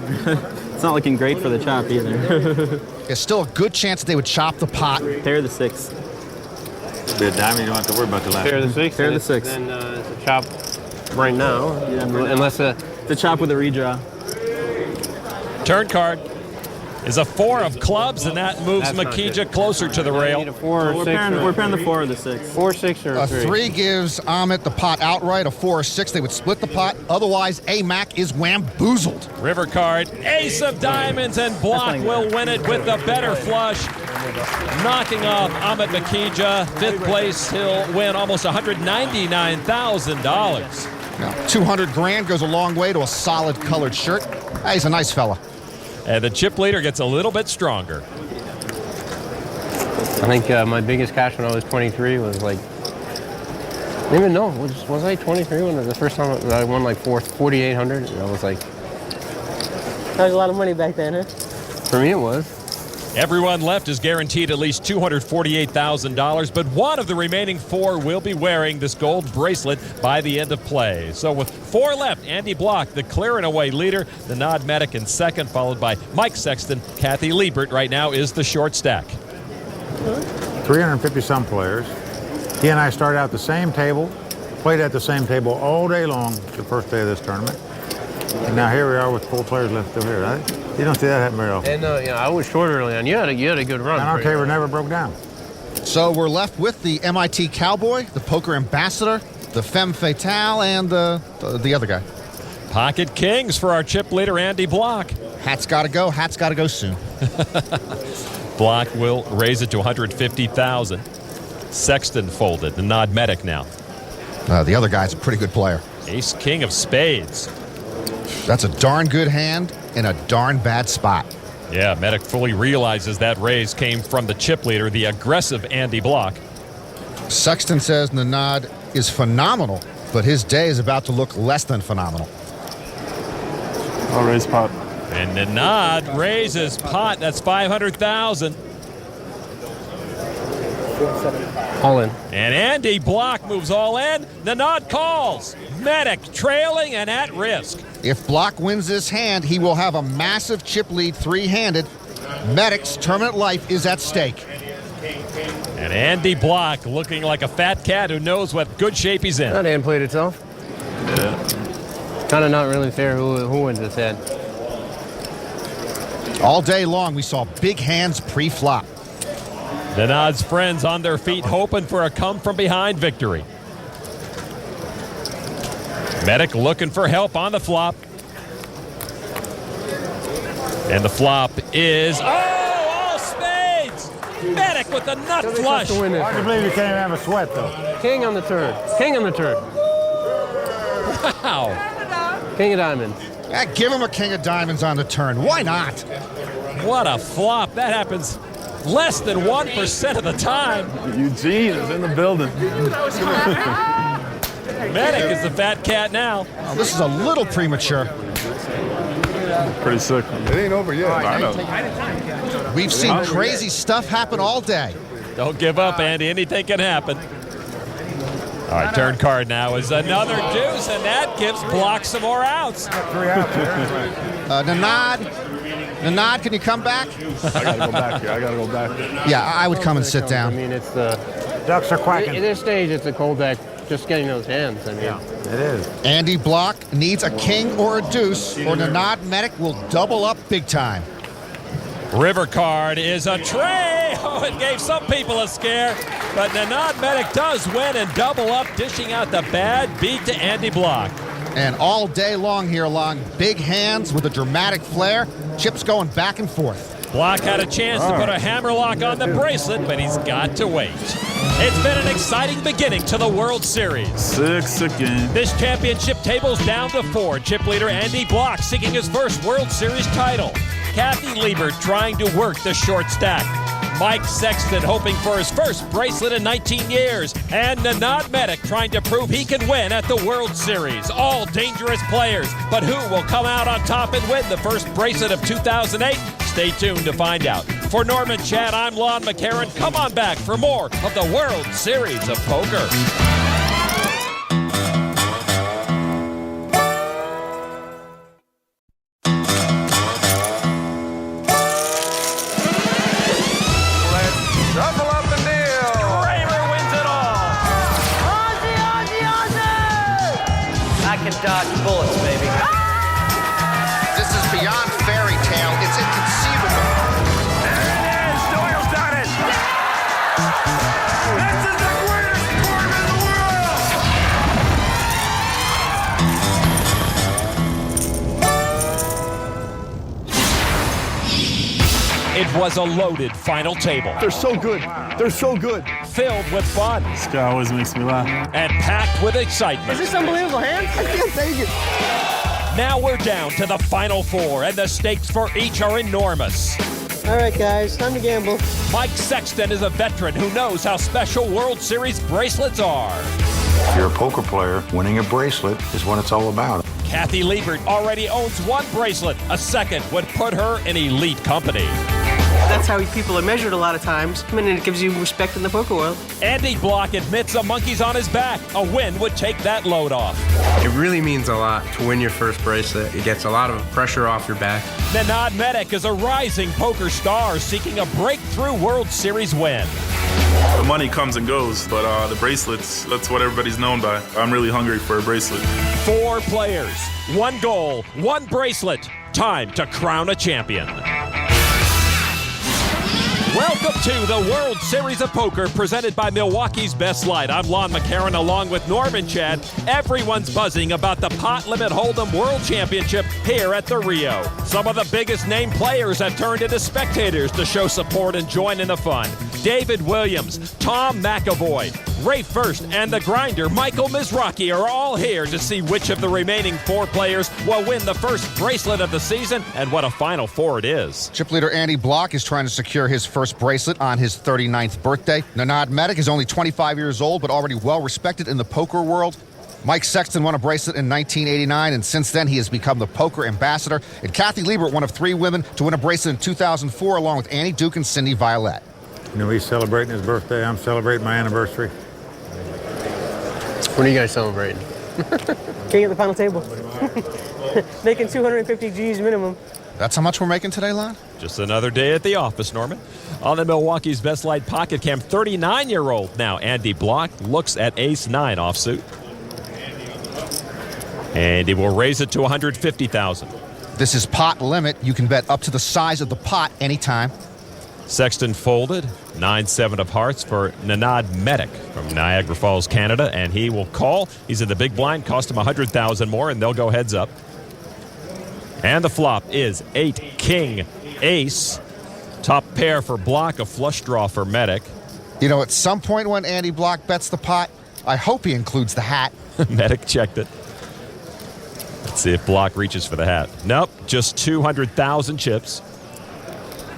It's not looking great for the chop either. There's still a good chance that they would chop the pot. Pair the 6. Be a dime, you don't have to worry about the last Pair of one. the six. Pair of the six. Then it's a chop right now. Yeah, unless the chop with a redraw. Turn card is a 4 of clubs, and that moves That's not Makija good. closer to the rail. Need a 4 or 6. We're pairing the 4 or the 6. 4, 6, or A 3. 3 gives Amit the pot outright. A 4 or 6, they would split the pot. Otherwise, AMAC is wamboozled. River card, ace of diamonds, and Bloch will win it with the better flush, knocking off Amit Makija. 5th place, he'll win almost $199,000. Now, 200 grand goes a long way to a solid colored shirt. He's a nice fella. And the chip leader gets a little bit stronger. I think my biggest cash when I was 23 was like, I don't even know, was I 23 when the first time I won like 4,800? I was like, That was a lot of money back then, huh? for me it was. Everyone left is guaranteed at least $248,000, but one of the remaining 4 will be wearing this gold bracelet by the end of play. So with 4 left, Andy Bloch, the clear and away leader, Nenad Medic in second, followed by Mike Sexton. Kathy Liebert right now is the short stack. 350-some players. He and I started out the same table, played at the same table all day long the first day of this tournament. And now here we are with 4 players left over here, right? You don't see that happen very often. And I was short early on. You had a good run. And our table never broke down. So we're left with the MIT Cowboy, the Poker Ambassador, the Femme Fatale, and the other guy. Pocket kings for our chip leader, Andy Bloch. Hat's got to go. Hat's got to go soon. Bloch will raise it to $150,000. Sexton folded. Nenad Medic now. The other guy's a pretty good player. Ace king of spades. That's a darn good hand in a darn bad spot. Yeah, Medic fully realizes that raise came from the chip leader, the aggressive Andy Bloch. Sexton says Nenad is phenomenal, but his day is about to look less than phenomenal. I'll raise pot. And Nenad raises pot. That's $500,000. All in. And Andy Bloch moves all in. Nenad calls. Medic trailing and at risk. If Bloch wins this hand, he will have a massive chip lead 3-handed. Medic's tournament life is at stake. And Andy Bloch looking like a fat cat who knows what good shape he's in. That hand played itself. Yeah. Kind of not really fair who wins this hand. All day long, we saw big hands pre-flop. Nenad's friends on their feet hoping for a come-from-behind victory. Medic looking for help on the flop. And the flop is, all spades! Medic with the nut flush. Hard to believe you can't even have a sweat, though. King on the turn. King on the turn. Wow. King of diamonds. Yeah, give him a king of diamonds on the turn. Why not? What a flop. That happens less than 1% of the time. Eugene is in the building. Medic is the fat cat now. Oh, this is a little premature. Pretty sick. It ain't over yet. I know. We've seen crazy stuff happen all day. Don't give up, Andy. Anything can happen. All right, turn card now is another deuce, and that gives Bloch some more outs. 3 outs there. Nenad, can you come back? I gotta go back here. I gotta go back. Yeah, I would come and sit I down. mean, it's the... Ducks are quacking. At this stage, it's a cold deck. Just getting those hands. I mean, It is. Andy Bloch needs a king or a deuce, or Nenad Medic will double up big time. River card is a tray. Oh, it gave some people a scare. But Nenad Medic does win and double up, dishing out the bad beat to Andy Bloch. And all day long here along, big hands with a dramatic flair. Chips going back and forth. Bloch had a chance to put a hammerlock on the bracelet, but he's got to wait. It's been an exciting beginning to the World Series. 6 again. This championship table's down to 4. Chip leader Andy Bloch seeking his first World Series title. Kathy Liebert trying to work the short stack. Mike Sexton hoping for his first bracelet in 19 years. And Nenad Medic trying to prove he can win at the World Series. All dangerous players. But who will come out on top and win the first bracelet of 2008? Stay tuned to find out. For Norman Chad, I'm Lon McCarron. Come on back for more of the World Series of Poker. dodge bullets, baby. This is beyond fairy tale. It's inconceivable. Doyle's done it. This is the greatest sport in the world. It was a loaded final table. They're so good. They're so good. Filled with fun. This guy always makes me laugh. And packed with excitement. Is this unbelievable, hands? I can't take it. Now we're down to the final four, and the stakes for each are enormous. All right, guys, time to gamble. Mike Sexton is a veteran who knows how special World Series bracelets are. If you're a poker player, winning a bracelet is what it's all about. Kathy Liebert already owns one bracelet. A second would put her in elite company. That's how people are measured a lot of times. I mean, it gives you respect in the poker world. Andy Bloch admits a monkey's on his back. A win would take that load off. It really means a lot to win your first bracelet. It gets a lot of pressure off your back. Nenad Medic is a rising poker star seeking a breakthrough World Series win. The money comes and goes, but the bracelets, that's what everybody's known by. I'm really hungry for a bracelet. 4 players, 1 goal, 1 bracelet. Time to crown a champion. Welcome to the World Series of Poker, presented by Milwaukee's Best Light. I'm Lon McCarron, along with Norman Chad. Everyone's buzzing about the Pot Limit Hold'em World Championship here at the Rio. Some of the biggest name players have turned into spectators to show support and join in the fun. David Williams, Tom McAvoy, Ray First, and the grinder Michael Mizrachi are all here to see which of the remaining 4 players will win the first bracelet of the season, and what a Final Four it is. Chip leader Andy Bloch is trying to secure his first bracelet on his 39th birthday. Nenad Medic is only 25 years old, but already well respected in the poker world. Mike Sexton won a bracelet in 1989, and since then he has become the poker ambassador. And Kathy Liebert, one of 3 women to win a bracelet in 2004, along with Annie Duke and Cindy Violette. You know, he's celebrating his birthday. I'm celebrating my anniversary. What are you guys celebrating? Can't get the final table. Making 250 G's minimum. That's how much we're making today, Lon? Just another day at the office, Norman. On the Milwaukee's Best Light Pocket Cam, 39-year-old now Andy Bloch looks at ace-9 offsuit. And he will raise it to $150,000. This is pot limit. You can bet up to the size of the pot anytime. Sexton folded, 9-7 of hearts for Nenad Medic from Niagara Falls, Canada, and he will call. He's in the big blind, cost him $100,000 more, and they'll go heads up. And the flop is 8 king ace. Top pair for Bloch, a flush draw for Medic. You know, at some point when Andy Bloch bets the pot, I hope he includes the hat. Medic checked it. Let's see if Bloch reaches for the hat. Nope, just 200,000 chips.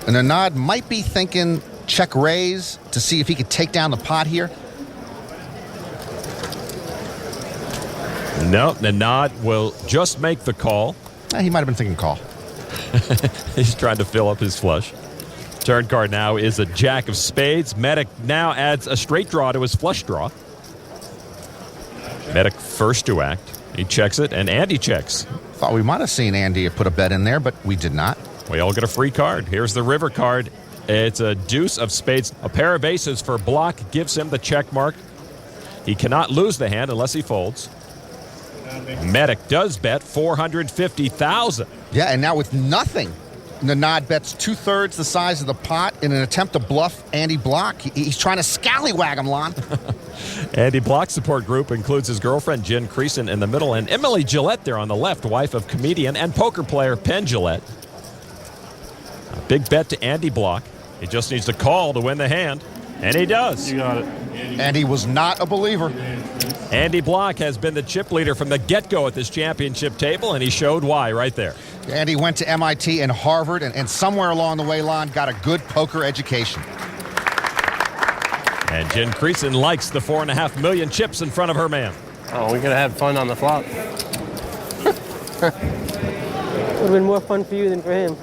And Nenad might be thinking check raise to see if he could take down the pot here. No, Nenad will just make the call. He might have been thinking call. He's trying to fill up his flush. Turn card now is a jack of spades. Medic now adds a straight draw to his flush draw. Medic first to act. He checks it, and Andy checks. Thought we might have seen Andy put a bet in there, but we did not. We all get a free card. Here's the river card. It's a deuce of spades. A pair of aces for Bloch gives him the check mark. He cannot lose the hand unless he folds. Medic does bet $450,000. Yeah, and now with nothing, Nenad bets 2/3 the size of the pot in an attempt to bluff Andy Bloch. He's trying to scallywag him, Lon. Andy Bloch's support group includes his girlfriend, Jen Creason, in the middle, and Emily Gillette there on the left, wife of comedian and poker player Penn Gillette. A big bet to Andy Bloch. He just needs to call to win the hand, and he does. You got it. And he was not a believer. Andy Bloch has been the chip leader from the get-go at this championship table, and he showed why right there. Andy went to MIT and Harvard, and somewhere along the way, Lon, got a good poker education. And Jen Creason likes the 4.5 million chips in front of her man. Oh, we could have had fun on the flop. Would have been more fun for you than for him.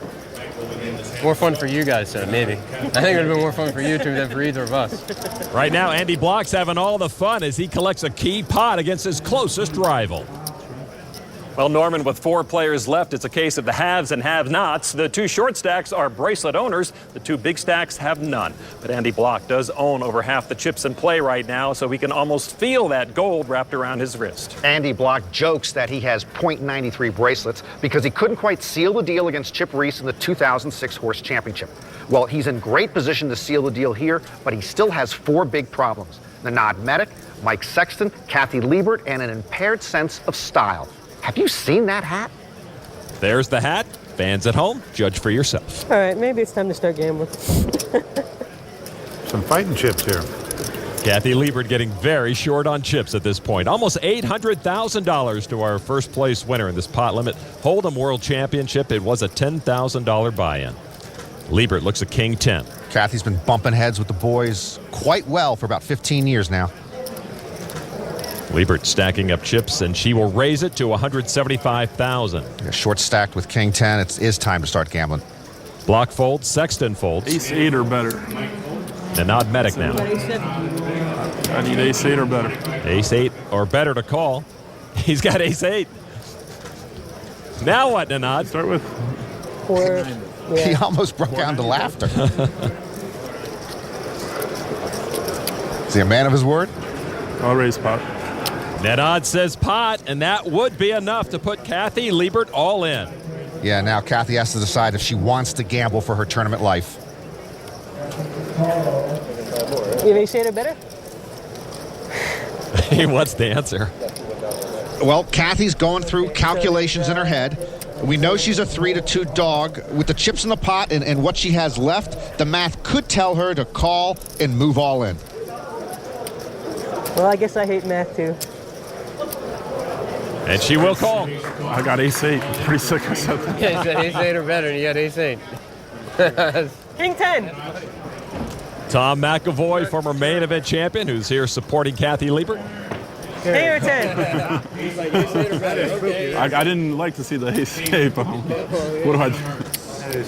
More fun for you guys, sir, maybe. I think it would have been more fun for you two than for either of us. Right now, Andy Bloch's having all the fun as he collects a key pot against his closest rival. Well, Norman, with 4 players left, it's a case of the haves and have-nots. The 2 short stacks are bracelet owners. The 2 big stacks have none. But Andy Bloch does own over half the chips in play right now, so he can almost feel that gold wrapped around his wrist. Andy Bloch jokes that he has .93 bracelets because he couldn't quite seal the deal against Chip Reese in the 2006 Horse Championship. Well, he's in great position to seal the deal here, but he still has 4 big problems: Nenad Medic, Mike Sexton, Kathy Liebert, and an impaired sense of style. Have you seen that hat? There's the hat. Fans at home, judge for yourself. All right, maybe it's time to start gambling. Some fighting chips here. Kathy Liebert getting very short on chips at this point. Almost $800,000 to our first place winner in this pot limit Hold'em World Championship. It was a $10,000 buy-in. Liebert looks at King 10. Kathy's been bumping heads with the boys quite well for about 15 years now. Liebert stacking up chips, and she will raise it to $175,000. Yeah, short stacked with King 10. It is time to start gambling. Bloch folds, Sexton folds. Ace-8 or better. Nenad Medic now. I need ace-8 or better. Ace-8 or better to call. He's got ace-8. Now what, Nenad? Start with 4. Yeah. He almost broke out into laughter. Is he a man of his word? I'll raise pot. Nenad says pot, and that would be enough to put Kathy Liebert all in. Yeah, now Kathy has to decide if she wants to gamble for her tournament life. You have ace-8 or better? He wants the answer. Well, Kathy's going through calculations in her head. We know she's a 3-2 dog. With the chips in the pot and what she has left, the math could tell her to call and move all in. Well, I guess I hate math too. And she will call. I got ace-8. Pretty sick I said that. Yeah, you said ace-8 or better, and you got ace-8. King 10. Tom McAvoy, former main event champion, who's here supporting Kathy Liebert. King or 10? I didn't like to see the ace-8, but what do I do?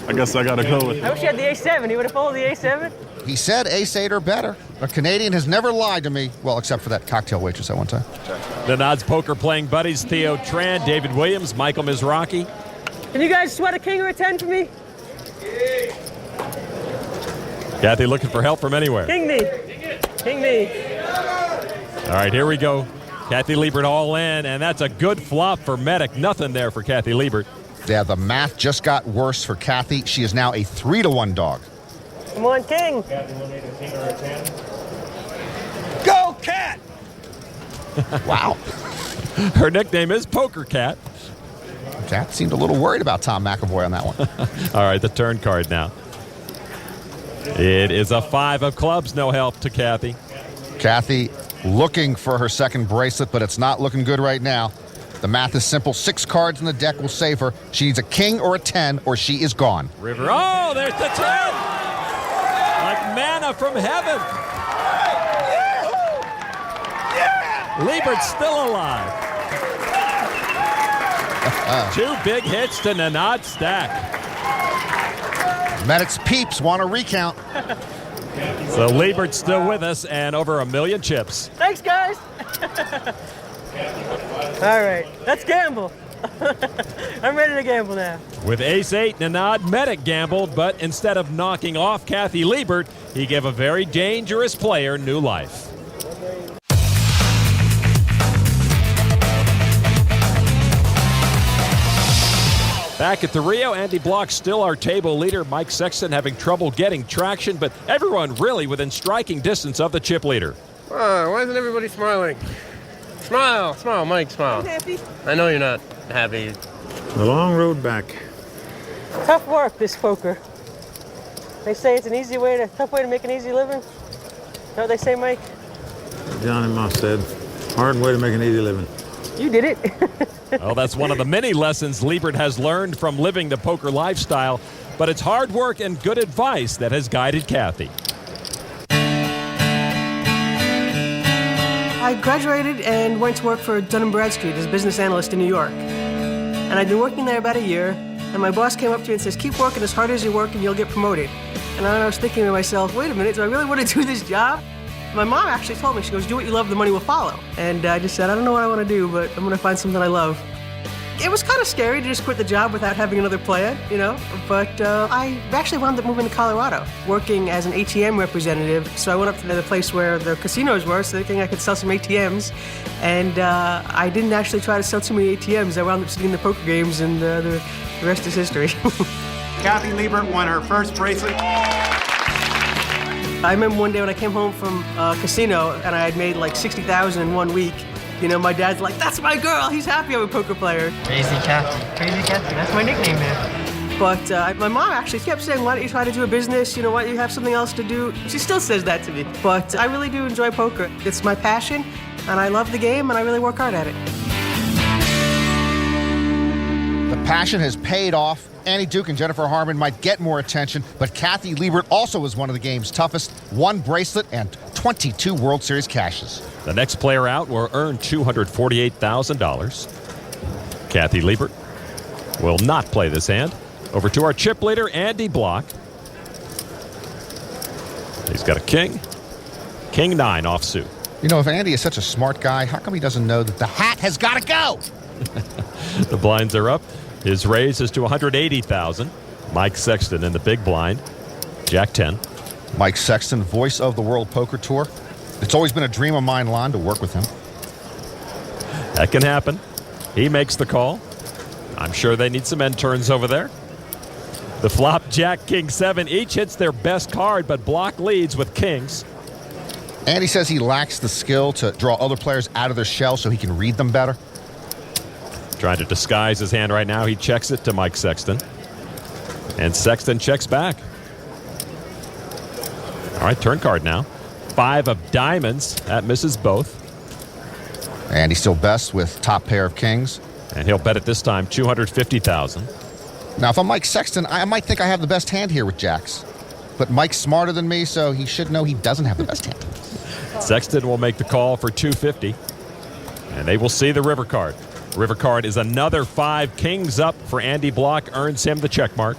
I guess I got to go with it. I wish you had the ace-7. He would have folded the ace-7. He said ace-8 or better. A Canadian has never lied to me. Well, except for that cocktail waitress at one time. Nenad's poker playing buddies, Theo Tran, David Williams, Michael Mizrachi. Can you guys sweat a king or a 10 for me? Kathy looking for help from anywhere. King me. King me. All right, here we go. Kathy Liebert all in, and that's a good flop for Medic. Nothing there for Kathy Liebert. Yeah, the math just got worse for Kathy. She is now a 3-1 dog. Come on, King. Go, Cat! Wow. Her nickname is Poker Cat. Cat seemed a little worried about Tom McAvoy on that one. All right, the turn card now. It is a 5 of clubs, no help to Kathy. Kathy looking for her second bracelet, but it's not looking good right now. The math is simple. 6 cards in the deck will save her. She needs a king or a 10, or she is gone. River. Oh, there's the 10. Like manna from heaven. Liebert's still alive. 2 big hits to Nenad stack. Medic's peeps want a recount. So Liebert's still with us and over 1 million chips. Thanks, guys. All right, let's gamble. I'm ready to gamble now. With ace-8, Nenad Medic gambled, but instead of knocking off Kathy Liebert, he gave a very dangerous player new life. Back at the Rio, Andy Bloch still our table leader. Mike Sexton having trouble getting traction, but everyone really within striking distance of the chip leader. Why isn't everybody smiling? Smile, smile, Mike, smile. I'm happy. I know you're not happy. The long road back. Tough work, this poker. They say it's an easy way to, tough way to make an easy living. You know what they say, Mike? Johnny Moss said, hard way to make an easy living. You did it. Well, that's one of the many lessons Liebert has learned from living the poker lifestyle, but it's hard work and good advice that has guided Kathy. I graduated and went to work for Dun & Bradstreet as a business analyst in New York. And I'd been working there about a year, and my boss came up to me and says, keep working as hard as you work and you'll get promoted. And I was thinking to myself, wait a minute, do I really want to do this job? My mom actually told me, she goes, do what you love, the money will follow. And I just said, I don't know what I want to do, but I'm going to find something I love. It was kind of scary to just quit the job without having another plan, you know, but I actually wound up moving to Colorado, working as an ATM representative. So I went up to the place where the casinos were, so they think I could sell some ATMs. And I didn't actually try to sell too many ATMs. I wound up sitting in the poker games, and the rest is history. Kathy Liebert won her first bracelet. I remember one day when I came home from a casino and I had made like $60,000 in 1 week. You know, my dad's like, "That's my girl. He's happy I'm a poker player." Crazy Kathy, that's my nickname now. But my mom actually kept saying, "Why don't you try to do a business? You know, why don't you have something else to do?" She still says that to me. But I really do enjoy poker. It's my passion, and I love the game, and I really work hard at it. The passion has paid off. Annie Duke and Jennifer Harmon might get more attention, but Kathy Liebert also was one of the game's toughest. 1 bracelet and 22 World Series cashes. The next player out will earn $248,000. Kathy Liebert will not play this hand. Over to our chip leader, Andy Bloch. He's got a king. King 9 offsuit. You know, if Andy is such a smart guy, how come he doesn't know that the hat has got to go? The blinds are up. His raise is to $180,000. Mike Sexton in the big blind. Jack 10. Mike Sexton, voice of the World Poker Tour. It's always been a dream of mine, Lon, to work with him. That can happen. He makes the call. I'm sure they need some end turns over there. The flop, Jack, King 7, each hits their best card, but Bloch leads with kings. Andy says he lacks the skill to draw other players out of their shell so he can read them better. Trying to disguise his hand right now. He checks it to Mike Sexton. And Sexton checks back. All right, turn card now. 5 of diamonds. That misses both. Andy still best with top pair of kings. And he'll bet at this time $250,000. Now, if I'm Mike Sexton, I might think I have the best hand here with jacks. But Mike's smarter than me, so he should know he doesn't have the best hand. Sexton will make the call for $250. And they will see the river card. River card is another 5 kings up for Andy Bloch, earns him the check mark.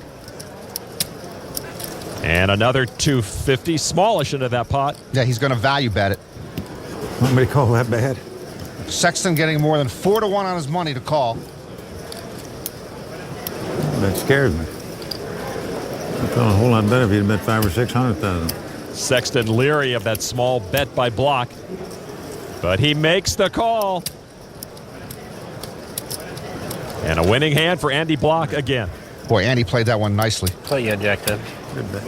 And another $250, smallish into that pot. Yeah, he's going to value bet it. Want me to call that bad? Sexton getting more than 4 to 1 on his money to call. That scares me. I felt a whole lot better if he'd bet 500,000 or 600,000. Sexton leery of that small bet by Bloch. But he makes the call. And a winning hand for Andy Bloch again. Boy, Andy played that one nicely. Oh, yeah, Jack 10.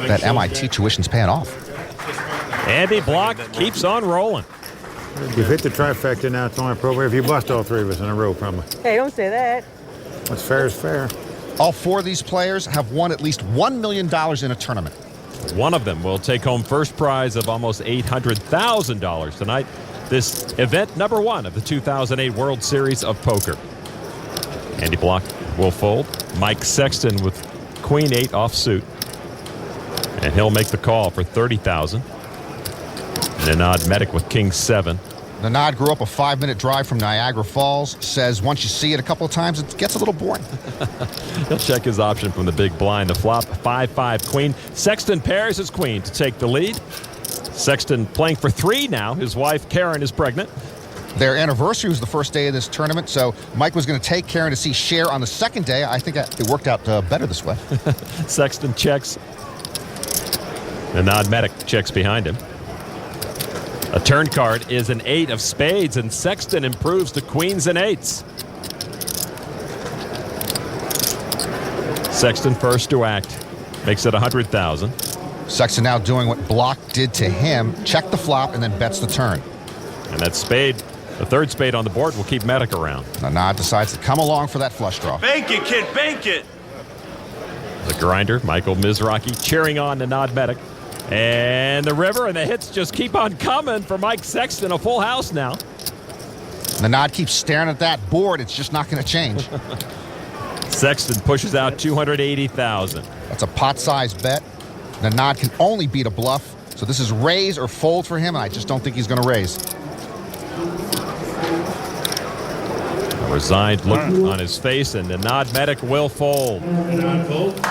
That MIT tuition's paying off. Andy Bloch keeps on rolling. You've hit the trifecta now. It's only appropriate if you bust all 3 of us in a row, probably. Hey, don't say that. What's fair is fair. All 4 of these players have won at least $1 million in a tournament. One of them will take home first prize of almost $800,000 tonight. This event number 1 of the 2008 World Series of Poker. Andy Bloch will fold. Mike Sexton with Queen 8 offsuit. And he'll make the call for $30,000. Nenad Medic with King 7. Nenad grew up a 5-minute drive from Niagara Falls. Says once you see it a couple of times, it gets a little boring. He'll check his option from the big blind. The flop, 5-5 queen. Sexton pairs his queen to take the lead. Sexton playing for 3 now. His wife, Karen, is pregnant. Their anniversary was the first day of this tournament, so Mike was going to take Karen to see Cher on the second day. I think it worked out better this way. Sexton checks. Nenad Medic checks behind him. A turn card is an 8 of spades, and Sexton improves to queens and 8s. Sexton first to act. Makes it $100,000. Sexton now doing what Bloch did to him. Check the flop and then bets the turn. And that spade, the 3rd spade on the board, will keep Medic around. Nenad decides to come along for that flush draw. Bank it, kid, bank it! The grinder, Michael Mizraki, cheering on Nenad Medic. And the river and the hits just keep on coming for Mike Sexton. A full house now. Nenad keeps staring at that board. It's just not going to change. Sexton pushes out $280,000. That's a pot-sized bet. Nenad can only beat a bluff. So this is raise or fold for him, and I just don't think he's going to raise. A resigned look on his face, and Nenad Medic will fold.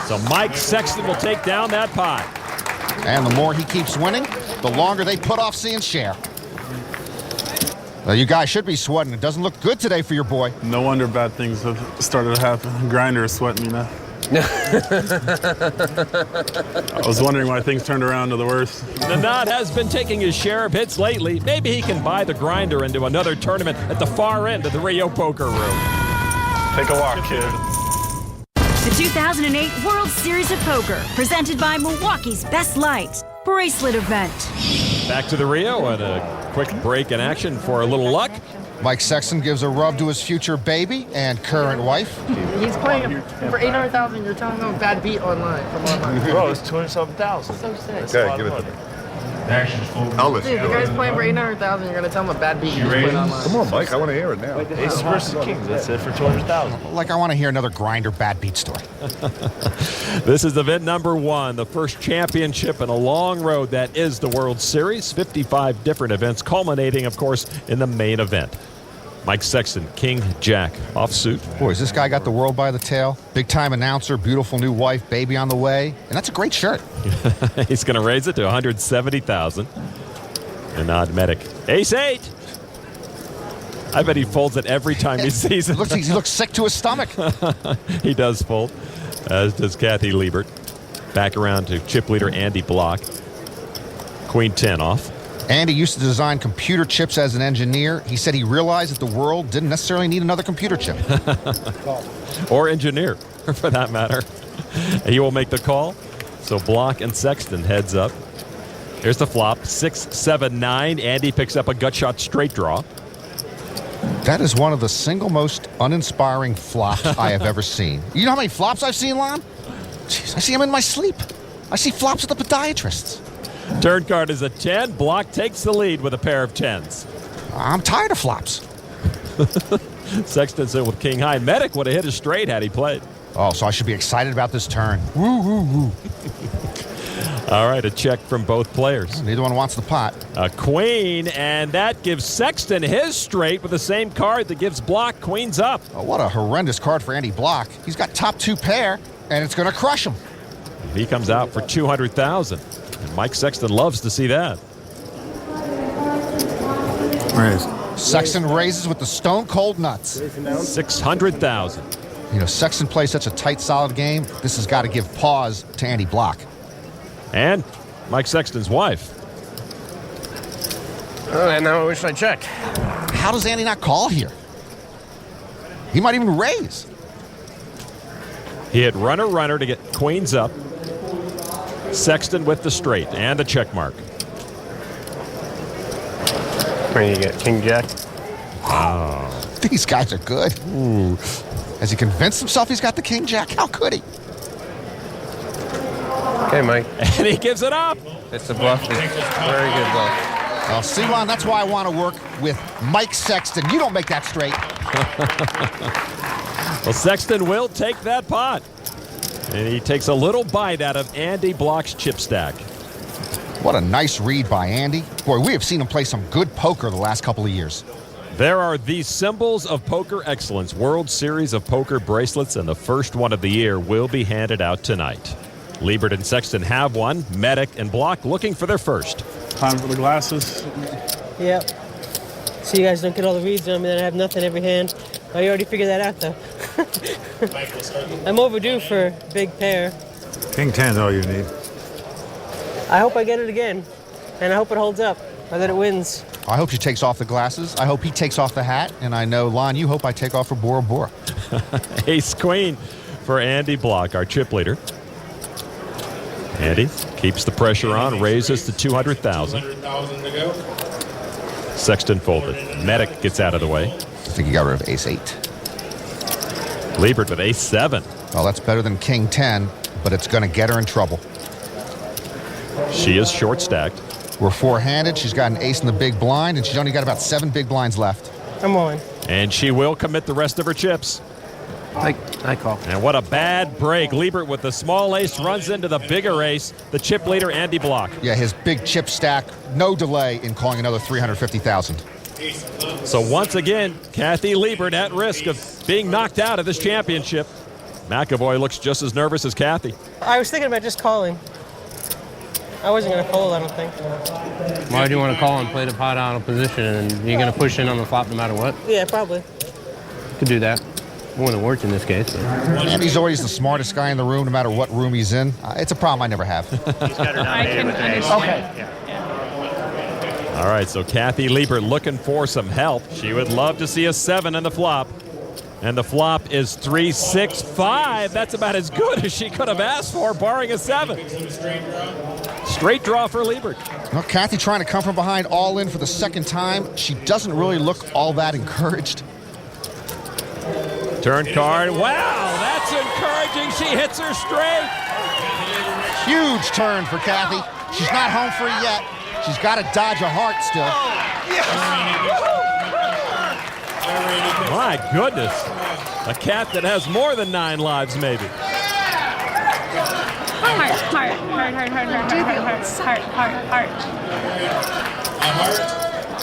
So Mike Sexton will take down that pot. And the more he keeps winning, the longer they put off seeing Cher. You guys should be sweating. It doesn't look good today for your boy. No wonder bad things have started to happen. Grinder is sweating me now. I was wondering why things turned around to the worst. Nenad has been taking his share of hits lately. Maybe he can buy the grinder into another tournament at the far end of the Rio Poker Room. Take a walk, kid. The 2008 World Series of Poker, presented by Milwaukee's Best Light Bracelet Event. Back to the Rio and a quick break in action for a little luck. Mike Sexton gives a rub to his future baby and current wife. He's playing for $800,000. You're telling him a bad beat online from online. Bro, it's 27,000. So sick. Okay, give it to me. Dude, the guy's playing for $800,000. You're gonna tell him a bad beat. He's playing online. Come on, Mike. I want to hear it now. Ace versus King. That's it for 200,000. Like I want to hear another grinder bad beat story. This is event number 1, the first championship in a long road that is the World Series. 55 different events, culminating, of course, in the main event. Mike Sexton, King Jack, offsuit. Boys, this guy got the world by the tail. Big-time announcer, beautiful new wife, baby on the way. And that's a great shirt. He's going to raise it to $170,000. Nenad Medic. Ace-8. I bet he folds it every time he sees it. He looks sick to his stomach. He does fold, as does Kathy Liebert. Back around to chip leader Andy Bloch. Queen 10 off. Andy used to design computer chips as an engineer. He said he realized that the world didn't necessarily need another computer chip. Or engineer, for that matter. He will make the call. So Bloch and Sexton heads up. Here's the flop, 6, 7, 9. Andy picks up a gut shot straight draw. That is one of the single most uninspiring flops I have ever seen. You know how many flops I've seen, Lon? Jeez, I see them in my sleep. I see flops at the podiatrists. Turn card is a 10. Bloch takes the lead with a pair of 10s. I'm tired of flops. Sexton's in with king high. Medic would have hit a straight had he played. Oh, so I should be excited about this turn. Woo, woo, woo. All right, a check from both players. Neither one wants the pot. A queen, and that gives Sexton his straight with the same card that gives Bloch queens up. Oh, what a horrendous card for Andy Bloch. He's got top 2 pair, and it's going to crush him. He comes out for $200,000. And Mike Sexton loves to see that. Raise. Sexton raises with the stone cold nuts. $600,000. You know, Sexton plays such a tight, solid game. This has got to give pause to Andy Bloch. And Mike Sexton's wife. And now I wish I check. How does Andy not call here? He might even raise. He hit runner to get queens up. Sexton with the straight and the check mark. Where do you get king jack? Oh. These guys are good. Ooh. Has he convinced himself he's got the king jack? How could he? Okay, Mike. And he gives it up. It's a bluff. It's very good bluff. Well, Ceylon, that's why I want to work with Mike Sexton. You don't make that straight. Well, Sexton will take that pot. And he takes a little bite out of Andy Bloch's chip stack. What a nice read by Andy. Boy, we have seen him play some good poker the last couple of years. There are these symbols of poker excellence, World Series of Poker bracelets, and the first one of the year will be handed out tonight. Liebert and Sexton have one. Medic and Bloch looking for their first. Time for the glasses. Yep. So you guys don't get all the reads on me, then I have nothing every hand. Oh, you already figured that out, though. I'm overdue for a big pair. King 10's all you need. I hope I get it again, and I hope it holds up, or that it wins. I hope she takes off the glasses. I hope he takes off the hat. And I know, Lon, you hope I take off for Bora Bora. Ace queen for Andy Bloch, our chip leader. Andy keeps the pressure on, raises to $200,000. Sexton folded. Medic gets out of the way. I think he got rid of ace-8. Liebert with ace-7. Well, that's better than king 10, but it's going to get her in trouble. She is short stacked. We're four-handed. She's got an ace in the big blind, and she's only got about 7 big blinds left. I'm on. And she will commit the rest of her chips. I call. And what a bad break. Liebert with the small ace runs into the bigger ace, the chip leader, Andy Bloch. Yeah, his big chip stack, no delay in calling another $350,000. So once again, Kathy Liebert at risk of being knocked out of this championship. McAvoy looks just as nervous as Kathy. I was thinking about just calling. I wasn't going to fold, I don't think. Why do you want to call and play the pot out of position and you're going to push in on the flop no matter what? Yeah, probably. Could do that. Wouldn't have worked in this case. So. And he's always the smartest guy in the room, no matter what room he's in. It's a problem I never have. I can understand. Okay. All right, so Kathy Liebert looking for some help. She would love to see a 7 in the flop. And the flop is 3-6-5. That's about as good as she could have asked for, barring a 7. Straight draw for Liebert. Well, Kathy trying to come from behind all in for the second time. She doesn't really look all that encouraged. Turn card. Wow, that's encouraging. She hits her straight. Huge turn for Kathy. She's not home free yet. She's got to dodge a heart still. My goodness. A cat that has more than 9 lives, maybe. Heart.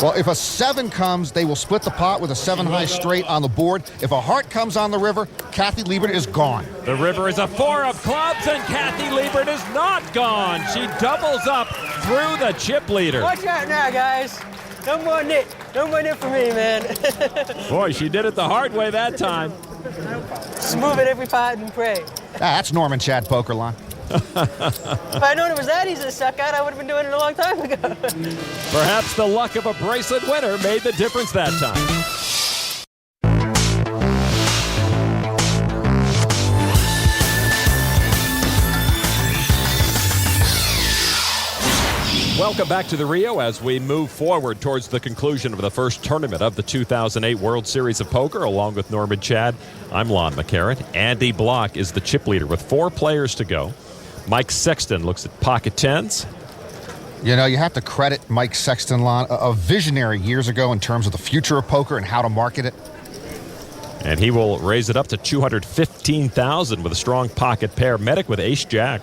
Well, if a 7 comes, they will split the pot with a 7 high straight on the board. If a heart comes on the river, Kathy Liebert is gone. The river is a 4 of clubs, and Kathy Liebert is not gone. She doubles up through the chip leader. Watch out now, guys. No more nit. No more nit for me, man. Boy, she did it the hard way that time. Smooth it every pot and pray. That's Norman Chad poker line. If I'd known it was that easy to suck out, I would have been doing it a long time ago. Perhaps the luck of a bracelet winner made the difference that time. Welcome back to the Rio as we move forward towards the conclusion of the first tournament of the 2008 World Series of Poker. Along with Norman Chad, I'm Lon McCarran. Andy Bloch is the chip leader with 4 players to go. Mike Sexton looks at pocket 10s. You know, you have to credit Mike Sexton, Lon, a visionary years ago in terms of the future of poker and how to market it. And he will raise it up to $215,000 with a strong pocket pair. Medic with ace-jack.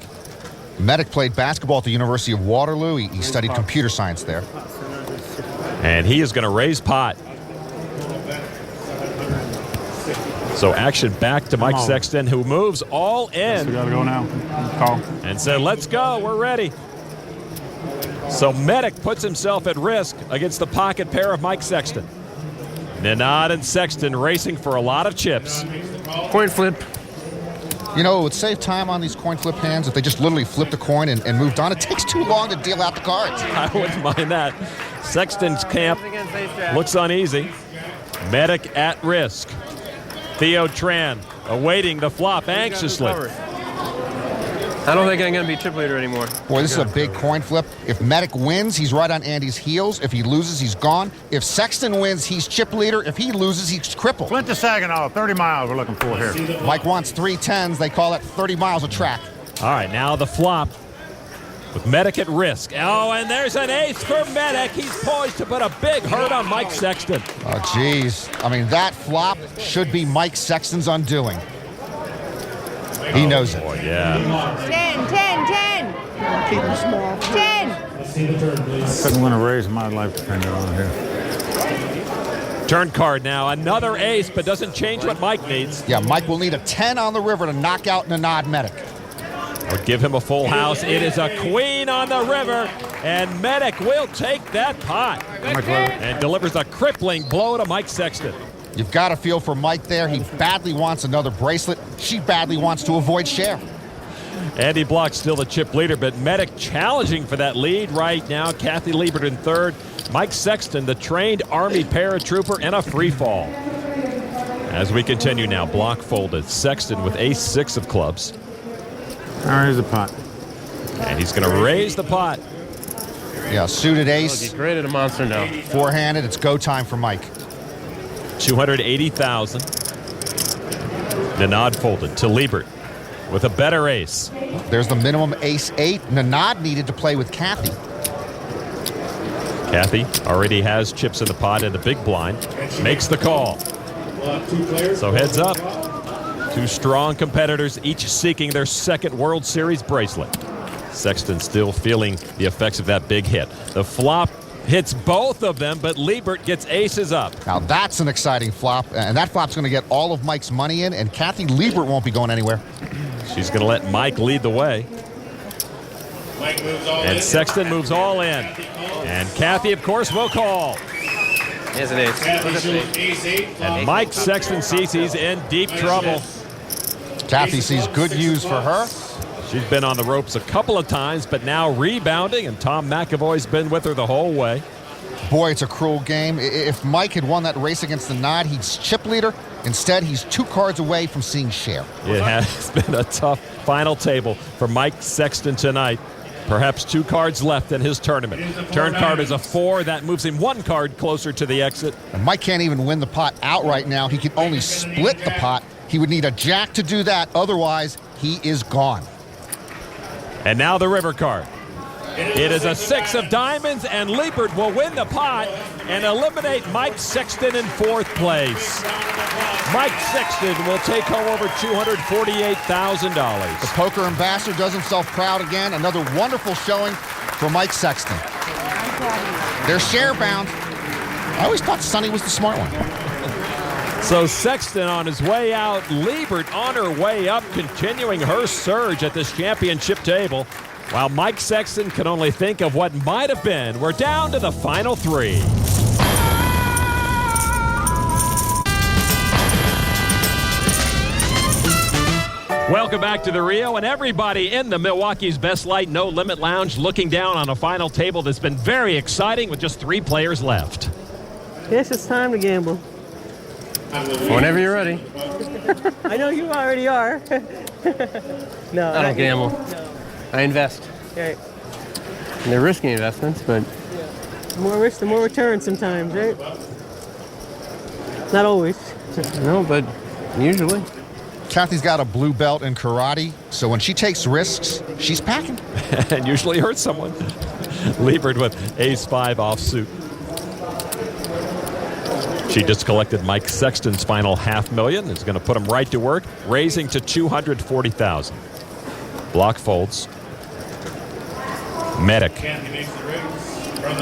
Medic played basketball at the University of Waterloo. He studied computer science there. And he is going to raise pot. So action back to Mike Sexton, who moves all in. We got to go now. Call. And said, let's go. We're ready. So Medic puts himself at risk against the pocket pair of Mike Sexton. Nenad and Sexton racing for a lot of chips. Coin flip. You know, it would save time on these coin flip hands if they just literally flipped a coin and moved on. It takes too long to deal out the cards. I wouldn't mind that. Sexton's camp looks uneasy. Medic at risk. Theo Tran awaiting the flop anxiously. I don't think I'm going to be chip leader anymore. Boy, this is a big coin flip. If Medic wins, he's right on Andy's heels. If he loses, he's gone. If Sexton wins, he's chip leader. If he loses, he's crippled. Flint to Saginaw, 30 miles we're looking for here. Mike wants 3 10s. They call it 30 miles of track. All right, now the flop with Medic at risk. Oh, and there's an ace for Medic. He's poised to put a big hurt on Mike Sexton. Oh, geez. I mean, that flop should be Mike Sexton's undoing. He knows it. Boy, yeah. 10. Keep them small. 10. Couldn't win a race in my life depending on here. Turn card now. Another ace, but doesn't change what Mike needs. Yeah, Mike will need a 10 on the river to knock out Nenad Medic. Would give him a full house. It is a queen on the river, and Medic will take that pot and delivers a crippling blow to Mike Sexton. You've got to feel for Mike there. He badly wants another bracelet. She badly wants to avoid share. Andy Bloch still the chip leader, but Medic challenging for that lead right now. Kathy Liebert in third. Mike Sexton, the trained Army paratrooper, and a free fall. As we continue now, Bloch folded. Sexton with ace-6 of clubs. All right, here's the pot. And he's going to raise the pot. Yeah, suited ace. Look, he created a monster now. Four-handed. It's go time for Mike. $280,000. Nenad folded to Liebert with a better ace. There's the minimum ace-8. Nenad needed to play with Kathy. Kathy already has chips in the pot in the big blind. Makes the call. So heads up. 2 strong competitors, each seeking their second World Series bracelet. Sexton still feeling the effects of that big hit. The flop hits both of them, but Liebert gets aces up. Now that's an exciting flop, and that flop's going to get all of Mike's money in, and Kathy Liebert won't be going anywhere. She's going to let Mike lead the way. And Sexton moves all in. And Kathy, of course, will call. Here's an ace. And Mike Sexton sees he's in deep trouble. Kathy sees good news for her. She's been on the ropes a couple of times, but now rebounding, and Tom McAvoy's been with her the whole way. Boy, it's a cruel game. If Mike had won that race against the Nod, he's chip leader. Instead, he's 2 cards away from seeing share. It has been a tough final table for Mike Sexton tonight. Perhaps 2 cards left in his tournament. Turn card is a 4. That moves him 1 card closer to the exit. And Mike can't even win the pot outright now. He can only split the pot. He would need a jack to do that. Otherwise, he is gone. And now the river card. It is a 6 of diamonds, and Liebert will win the pot and eliminate Mike Sexton in 4th place. Mike Sexton will take home over $248,000. The poker ambassador does himself proud again. Another wonderful showing for Mike Sexton. They're share bound. I always thought Sonny was the smart one. So Sexton on his way out, Liebert on her way up, continuing her surge at this championship table. While Mike Sexton can only think of what might have been. We're down to the final 3. Welcome back to the Rio, and everybody in the Milwaukee's Best Light No Limit Lounge looking down on a final table that's been very exciting with just 3 players left. Yes, it's time to gamble. Whenever you're ready. I know you already are. No, I don't gamble. No. I invest. Right. And they're risky investments, but... The more risk, the more return sometimes, right? Not always. No, but usually. Kathy's got a blue belt in karate, so when she takes risks, she's packing. And usually hurts someone. Liebert with ace-5 offsuit. She just collected Mike Sexton's final $500,000. Is going to put him right to work, raising to $240,000. Bloch folds. Medic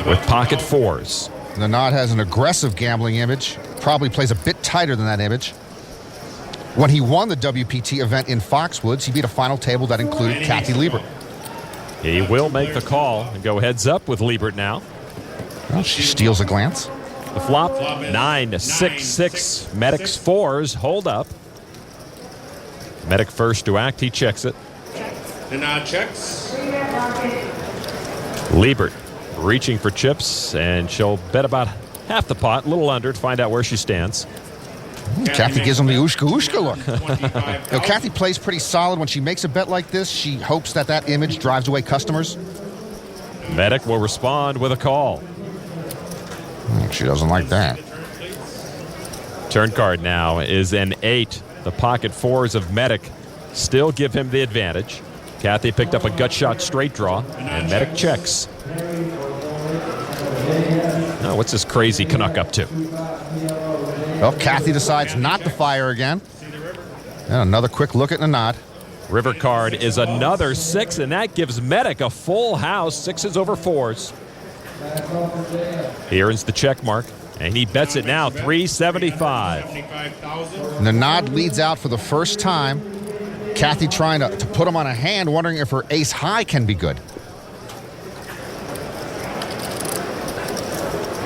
with pocket 4s. Nenad has an aggressive gambling image. Probably plays a bit tighter than that image. When he won the WPT event in Foxwoods, he beat a final table that included Kathy Liebert. He will make the call and go heads up with Liebert now. Well, she steals a glance. The flop, 9-6-6. Medic's 4s hold up. Medic first to act, he checks it. Nenad checks. Liebert reaching for chips, and she'll bet about half the pot, a little under, to find out where she stands. Kathy gives him the ushka look. Kathy plays pretty solid. When she makes a bet like this, she hopes that that image drives away customers. Medic will respond with a call. She doesn't like that. Turn card now is an 8. The pocket 4s of Medic still give him the advantage. Kathy picked up a gut shot straight draw, and Medic checks. Now, what's this crazy Canuck up to? Well, Kathy decides not to fire again. And another quick look at Nenad. River card is another 6, and that gives Medic a full house, 6s over 4s. He earns the check mark, and he bets it now, $375. Nenad leads out for the first time. Kathy trying to put him on a hand, wondering if her ace high can be good.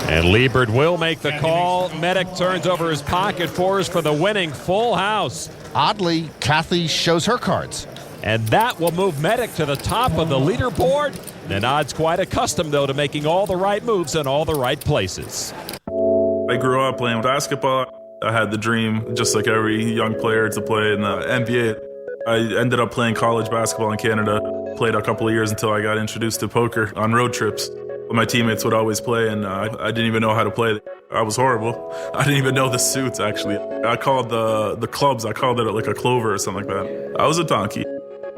And Liebert will make the call. Medic turns over his pocket 4s for the winning full house. Oddly, Kathy shows her cards. And that will move Medic to the top of the leaderboard. Nenad's quite accustomed, though, to making all the right moves in all the right places. I grew up playing basketball. I had the dream, just like every young player, to play in the NBA. I ended up playing college basketball in Canada. Played a couple of years until I got introduced to poker on road trips. My teammates would always play, and I didn't even know how to play. I was horrible. I didn't even know the suits, actually. I called the clubs, I called it like a clover or something like that. I was a donkey.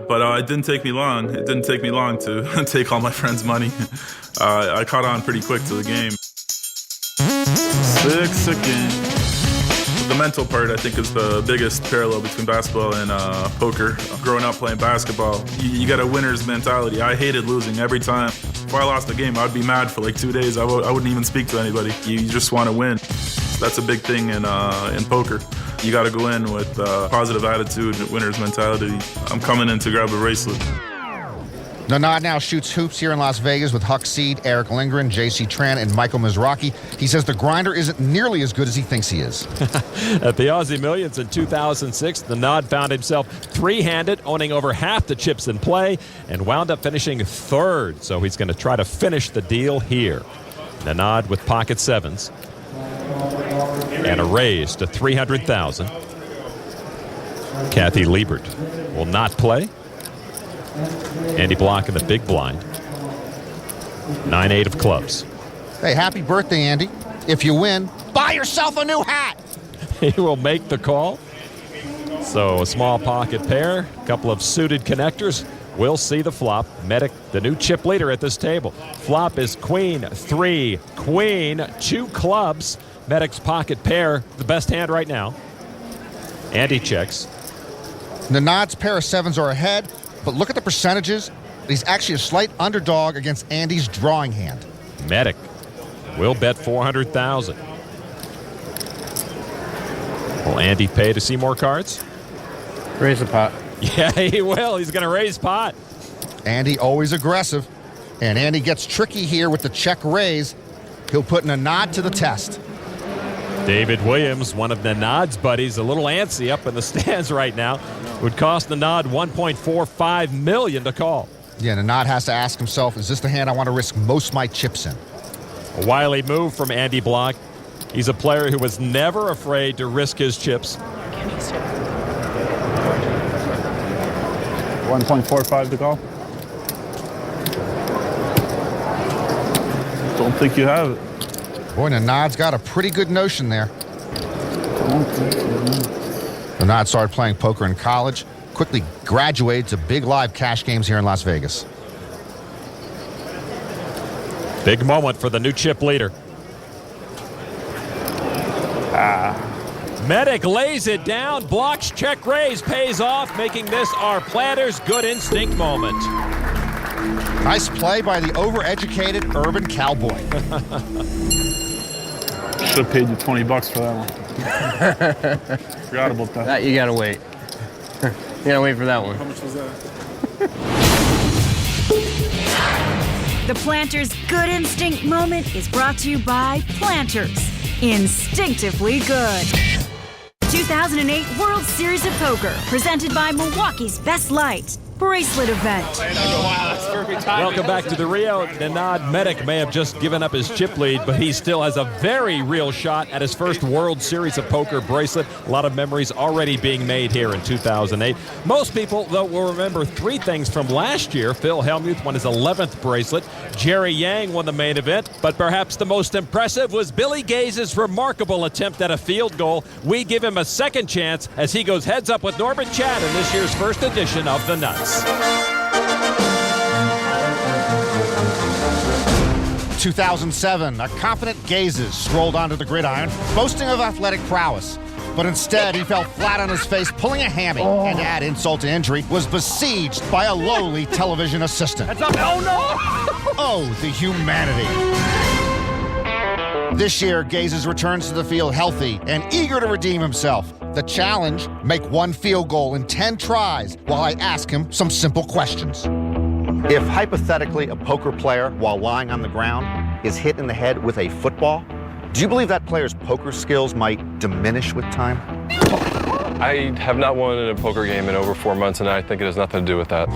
But it didn't take me long. It didn't take me long to take all my friends' money. I caught on pretty quick to the game. 6 again. The mental part, I think, is the biggest parallel between basketball and poker. Growing up playing basketball, you got a winner's mentality. I hated losing every time. If I lost a game, I'd be mad for like 2 days. I wouldn't even speak to anybody. You just want to win. That's a big thing in poker. You got to go in with positive attitude, winner's mentality. I'm coming in to grab the bracelet. Nenad now shoots hoops here in Las Vegas with Huck Seed, Eric Lindgren, J.C. Tran, and Michael Mizraki. He says the grinder isn't nearly as good as he thinks he is. At the Aussie Millions in 2006, Nenad found himself three-handed, owning over half the chips in play, and wound up finishing third. So he's going to try to finish the deal here. Nenad with pocket sevens. And a raise to $300,000. Kathy Liebert will not play. Andy Bloch in the big blind. 9-8 of clubs. Hey, happy birthday, Andy. If you win, buy yourself a new hat. He will make the call. So a small pocket pair, a couple of suited connectors. We'll see the flop. Medic, the new chip leader at this table. Flop is queen, 3, queen, 2 clubs. Medic's pocket pair, the best hand right now. Andy checks. Nenad's pair of sevens are ahead, but look at the percentages. He's actually a slight underdog against Andy's drawing hand. Medic will bet $400,000. Will Andy pay to see more cards? Raise the pot. Yeah, he will. He's going to raise pot. Andy always aggressive, and Andy gets tricky here with the check raise. He'll put Nenad to the test. David Williams, one of Nenad's buddies, a little antsy up in the stands right now. Would cost Nenad $1.45 million to call. Yeah, Nenad has to ask himself, is this the hand I want to risk most of my chips in? A wily move from Andy Bloch. He's a player who was never afraid to risk his chips. 1.45 to call. Don't think you have it. Boy, Nenad's got a pretty good notion there. Nenad started playing poker in college, quickly graduated to big live cash games here in Las Vegas. Big moment for the new chip leader. Medic lays it down. Bloch's check raise pays off, making this our Planters' good instinct moment. Nice play by the overeducated urban cowboy. Should have paid you $20 for that one. Forgot about that. That you gotta wait. You gotta wait for that one. How much was that? The Planters' Good Instinct moment is brought to you by Planters. Instinctively good. 2008 World Series of Poker, presented by Milwaukee's Best Light. Bracelet event. Welcome back to the Rio. Nenad Medic may have just given up his chip lead, but he still has a very real shot at his first World Series of Poker bracelet. A lot of memories already being made here in 2008. Most people, though, will remember 3 things from last year. Phil Hellmuth won his 11th bracelet. Jerry Yang won the main event. But perhaps the most impressive was Billy Gaze's remarkable attempt at a field goal. We give him a second chance as he goes heads up with Norbert Chad in this year's first edition of The Nuts. 2007, a confident Gazes strolled onto the gridiron, boasting of athletic prowess. But instead, he fell flat on his face, pulling a hammy, and to add insult to injury, was besieged by a lowly television assistant. That's up. Oh, no! Oh, the humanity. This year, Gazes returns to the field healthy and eager to redeem himself. The challenge, make 1 field goal in 10 tries while I ask him some simple questions. If hypothetically a poker player, while lying on the ground, is hit in the head with a football, do you believe that player's poker skills might diminish with time? I have not won in a poker game in over 4 months, and I think it has nothing to do with that.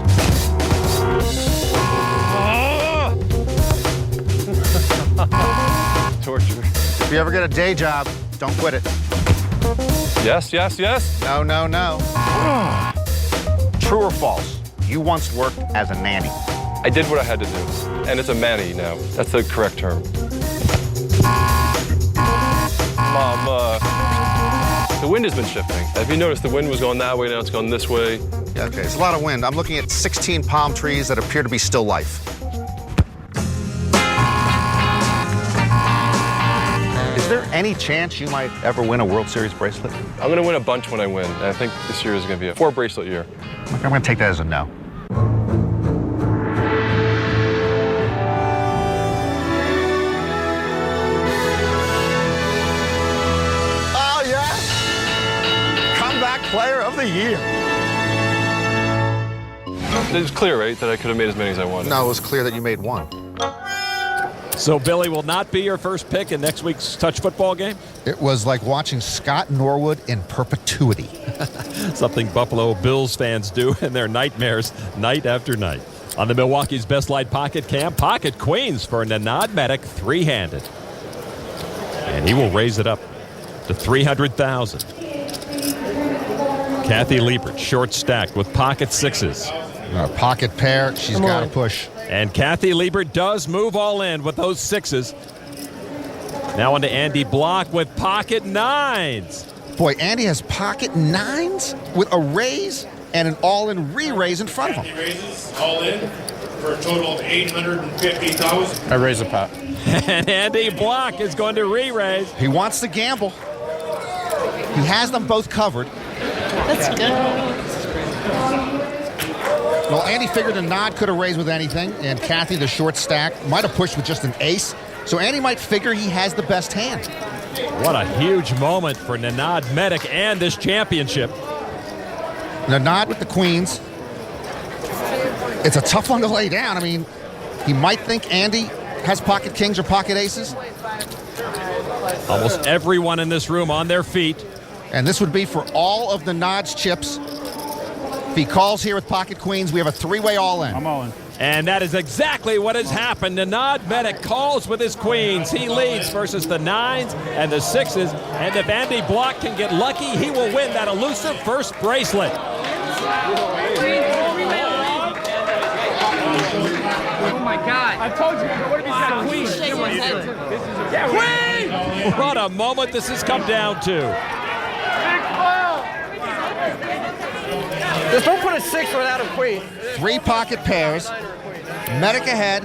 Torture. If you ever get a day job, don't quit it. Yes, yes, yes. No, no, no. True or false? You once worked as a nanny. I did what I had to do, and it's a manny now. That's the correct term. Mom, the wind has been shifting. Have you noticed the wind was going that way, now it's going this way? Yeah, okay, it's a lot of wind. I'm looking at 16 palm trees that appear to be still life. Is there any chance you might ever win a World Series bracelet? I'm going to win a bunch when I win, and I think this year is going to be a 4-bracelet year. Okay, I'm going to take that as a no. Oh, yes! Comeback Player of the Year. It's clear, right, that I could have made as many as I wanted. No, it was clear that you made one. So Billy will not be your first pick in next week's touch football game? It was like watching Scott Norwood in perpetuity. Something Buffalo Bills fans do in their nightmares night after night. On the Milwaukee's Best Light Pocket Cam, Pocket Queens for Nenad Medic, three-handed. And he will raise it up to 300,000. Kathy Liebert, short stacked with pocket sixes. Pocket pair, she's got to push. And Kathy Liebert does move all in with those sixes. Now on to Andy Bloch with pocket nines. Boy, Andy has pocket nines with a raise and an all-in re-raise in front of him. Raises all in for a total of 850,000. I raise a pot. And Andy Bloch is going to re-raise. He wants to gamble. He has them both covered. Let's go. Well, Andy figured a nod could have raised with anything, and Kathy, the short stack, might have pushed with just an ace. So Andy might figure he has the best hand. What a huge moment for Nenad Medic and this championship. Nenad with the queens. It's a tough one to lay down. I mean, he might think Andy has pocket kings or pocket aces. Almost everyone in this room on their feet. And this would be for all of Nenad's chips. If he calls here with pocket queens, we have a three-way all-in. I'm all in. And that is exactly what has happened. Nenad Medic calls with his queens. He leads versus the nines and the sixes. And if Andy Bloch can get lucky, he will win that elusive first bracelet. Oh my God. I told you. What if he's got a queen? Queen! What a moment this has come down to. Just don't put a six without a queen. Three pocket pairs. Medic ahead.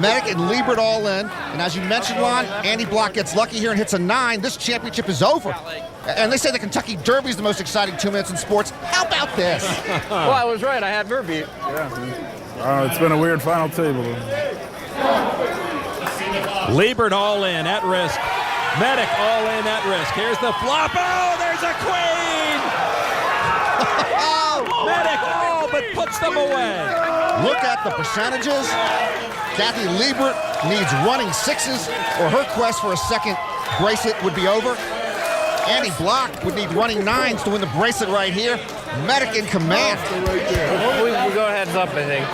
Medic and Liebert all in. And as you mentioned, Lon, Andy Bloch gets lucky here and hits a nine. This championship is over. And they say the Kentucky Derby is the most exciting 2 minutes in sports. How about this? Well, I was right. I had her beat. Yeah. It's been a weird final table. Liebert all in at risk. Medic all in at risk. Here's the flop. Oh, there's a queen! Medic all but puts them away. Look at the percentages. Kathy Liebert needs running sixes or her quest for a second bracelet would be over. Andy Bloch would need running nines to win the bracelet right here. Medic in command. We go heads up, I think.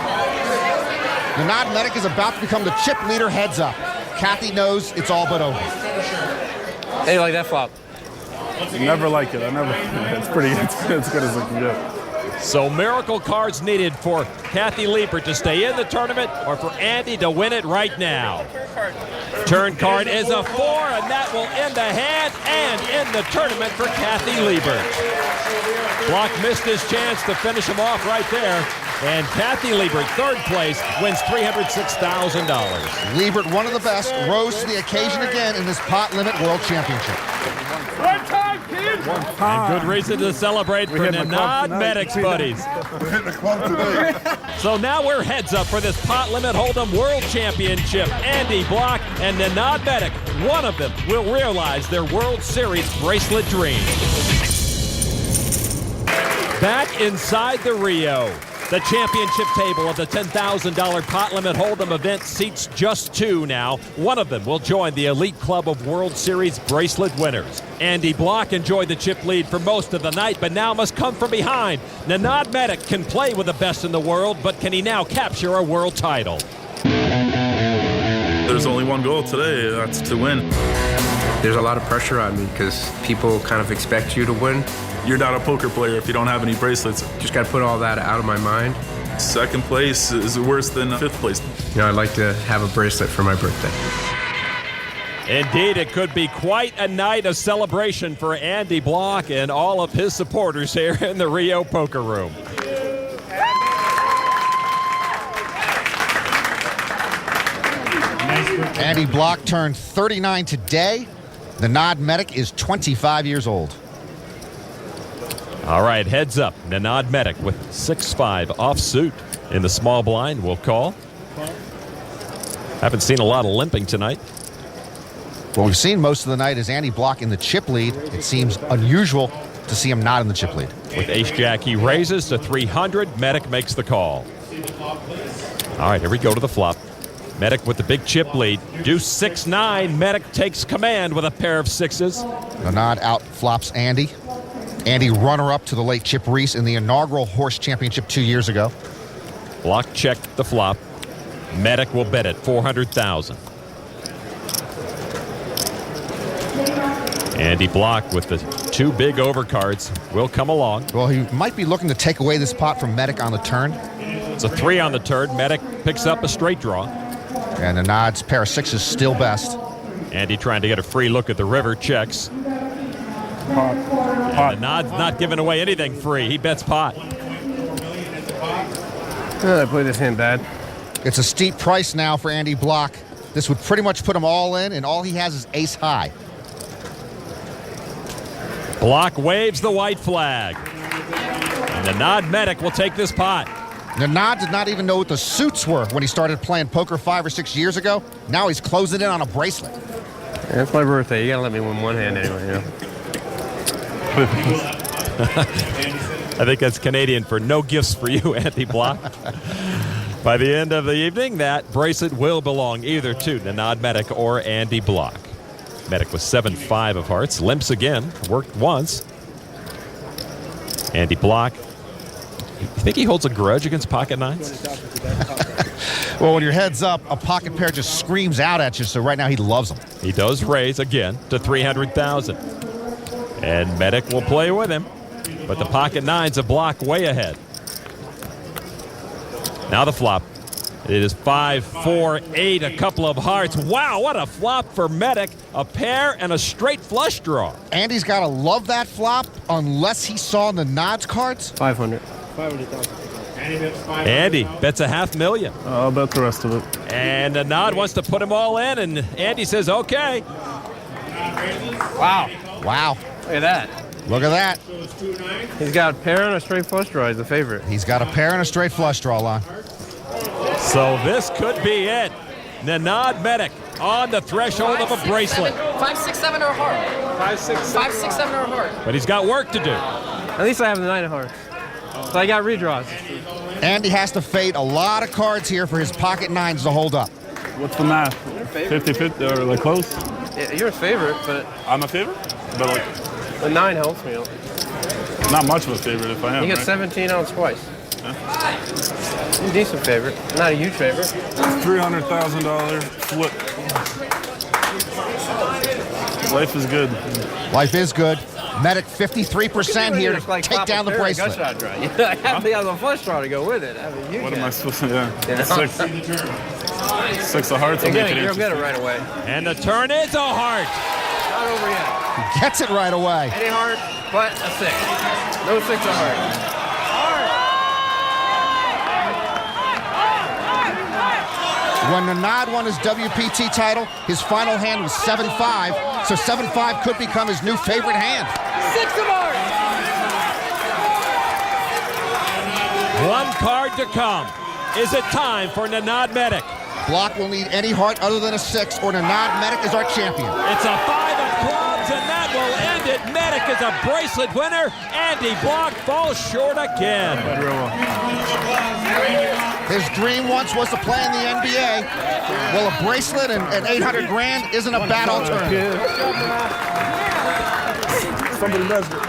Nenad Medic is about to become the chip leader heads up. Kathy knows it's all but over. Hey, you like that flop? Never like it. It's pretty good. It's as good as it can get. So miracle cards needed for Kathy Liebert to stay in the tournament or for Andy to win it right now. Turn card is a 4, and that will end the hand and end the tournament for Kathy Liebert. Bloch missed his chance to finish him off right there. And Kathy Liebert, third place, wins $306,000. Liebert, one of the best, rose to the occasion again in this pot limit world championship. One time, kid! And good reason to celebrate for Nenad Medic's buddies. We're hitting the club today. So now we're heads up for this pot limit hold'em world championship. Andy Bloch and Nenad Medic, one of them will realize their World Series bracelet dream. Back inside the Rio. The championship table of the $10,000 pot limit hold'em event seats just 2 now. One of them will join the elite club of World Series bracelet winners. Andy Bloch enjoyed the chip lead for most of the night, but now must come from behind. Nenad Medic can play with the best in the world, but can he now capture a world title? There's only one goal today, that's to win. There's a lot of pressure on me because people kind of expect you to win. You're not a poker player if you don't have any bracelets. Just got to put all that out of my mind. Second place is worse than fifth place. You know, I'd like to have a bracelet for my birthday. Indeed, it could be quite a night of celebration for Andy Bloch and all of his supporters here in the Rio Poker Room. Andy Bloch turned 39 today. Nenad Medic is 25 years old. All right, heads up. Nenad Medic with 6-5 offsuit in the small blind will call. Haven't seen a lot of limping tonight. What we've seen most of the night is Andy Bloch in the chip lead. It seems unusual to see him not in the chip lead. With ace-jack, he raises to 300. Medic makes the call. All right, here we go to the flop. Medic with the big chip lead. Deuce 6-9. Medic takes command with a pair of sixes. Nenad out flops Andy. Andy runner-up to the late Chip Reese in the inaugural horse championship 2 years ago. Bloch checked the flop. Medic will bet it $400,000. Andy Bloch with the two big overcards will come along. Well, he might be looking to take away this pot from Medic on the turn. It's a 3 on the turn. Medic picks up a straight draw. And Nenad's pair of sixes still best. Andy trying to get a free look at the river, checks. Pot. Nenad's not giving away anything free. He bets pot. I played this hand bad. It's a steep price now for Andy Bloch. This would pretty much put him all in, and all he has is ace high. Bloch waves the white flag. And Nenad Medic will take this pot. Nenad did not even know what the suits were when he started playing poker 5 or 6 years ago. Now he's closing in on a bracelet. Yeah, it's my birthday. You gotta let me win one hand anyway, you know. I think that's Canadian for no gifts for you, Andy Bloch. By the end of the evening, that bracelet will belong either to Nenad Medic or Andy Bloch. Medic with 7-5 of hearts. Limps again. Worked once. Andy Bloch. You think he holds a grudge against pocket nines? Well, when your head's up, a pocket pair just screams out at you, so right now he loves them. He does raise again to $300,000. And Medic will play with him. But the pocket nines of Bloch way ahead. Now the flop. It is 5-4-8, a couple of hearts. Wow, what a flop for Medic. A pair and a straight flush draw. Andy's got to love that flop unless he saw Nenad's cards. 500. 500,000. Andy bets $500,000. I'll bet the rest of it. And Nenad wants to put them all in, and Andy says, okay. Wow. Wow. Look at that. Look at that. He's got a pair and a straight flush draw. He's the favorite. He's got a pair and a straight flush draw, Lon. So this could be it. Nenad Medic on the threshold of a bracelet. 5, 6, 7 or a heart. 5, 6, 5, 6, 7 or a heart. But he's got work to do. At least I have the 9 of hearts. So I got redraws. Andy has to fade a lot of cards here for his pocket nines to hold up. What's the math? 50-50 or like close? Yeah, you're a favorite, but I'm a favorite? But like the 9 helps me. not much of a favorite if I am. You get right? 17 ounce twice. You're a decent favorite. Not a huge favorite. $300,000 flip. Life is good. Life is good. Medic 53% here to take down the bracelet. I have to have a flush draw to go with it. I mean, you What can. am I supposed to do? Yeah. 6 of hearts. I'll make it You'll get it right away. And the turn is a heart. Not over yet. He gets it right away. Any heart, but a 6. No 6 of heart. When Nenad won his WPT title, his final hand was 7-5, so 7-5 could become his new favorite hand. 6 of hearts. One card to come. Is it time for Nenad Medic? Bloch will need any heart other than a 6, or Nenad Medic is our champion. It's a 5 of clubs, and that will end it. Medic is a bracelet winner. Andy Bloch falls short again. His dream once was to play in the NBA. Well, a bracelet and $800,000 isn't a bad alternative. Somebody measure.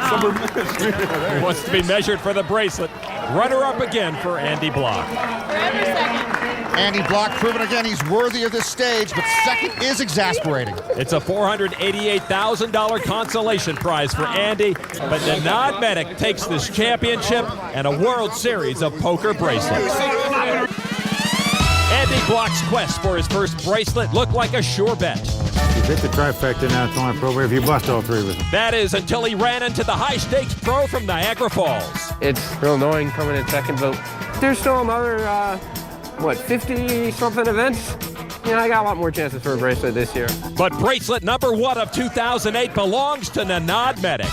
He wants to be measured for the bracelet. Runner-up again for Andy Bloch. Andy Bloch proving again he's worthy of this stage, but second is exasperating. It's a $488,000 consolation prize for Andy, but Nenad Medic takes this championship and a World Series of poker bracelets. Andy Bloch's quest for his first bracelet looked like a sure bet. You hit the trifecta now, Tony Pro, if you bust all 3 with them. That is until he ran into the high-stakes pro from Niagara Falls. It's real annoying coming in second, but there's still another, 50-something events? You know, I got a lot more chances for a bracelet this year. But bracelet number 1 of 2008 belongs to Nenad Medic.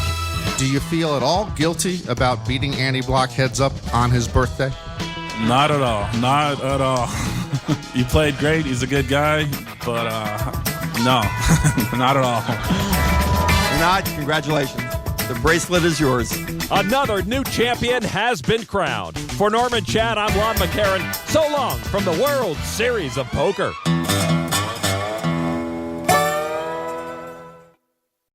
Do you feel at all guilty about beating Andy Bloch heads up on his birthday? Not at all. Not at all. He played great. He's a good guy, but no, not at all. Nenad, congratulations. The bracelet is yours. Another new champion has been crowned. For Norman Chad, I'm Lon McCarran. So long from the World Series of Poker.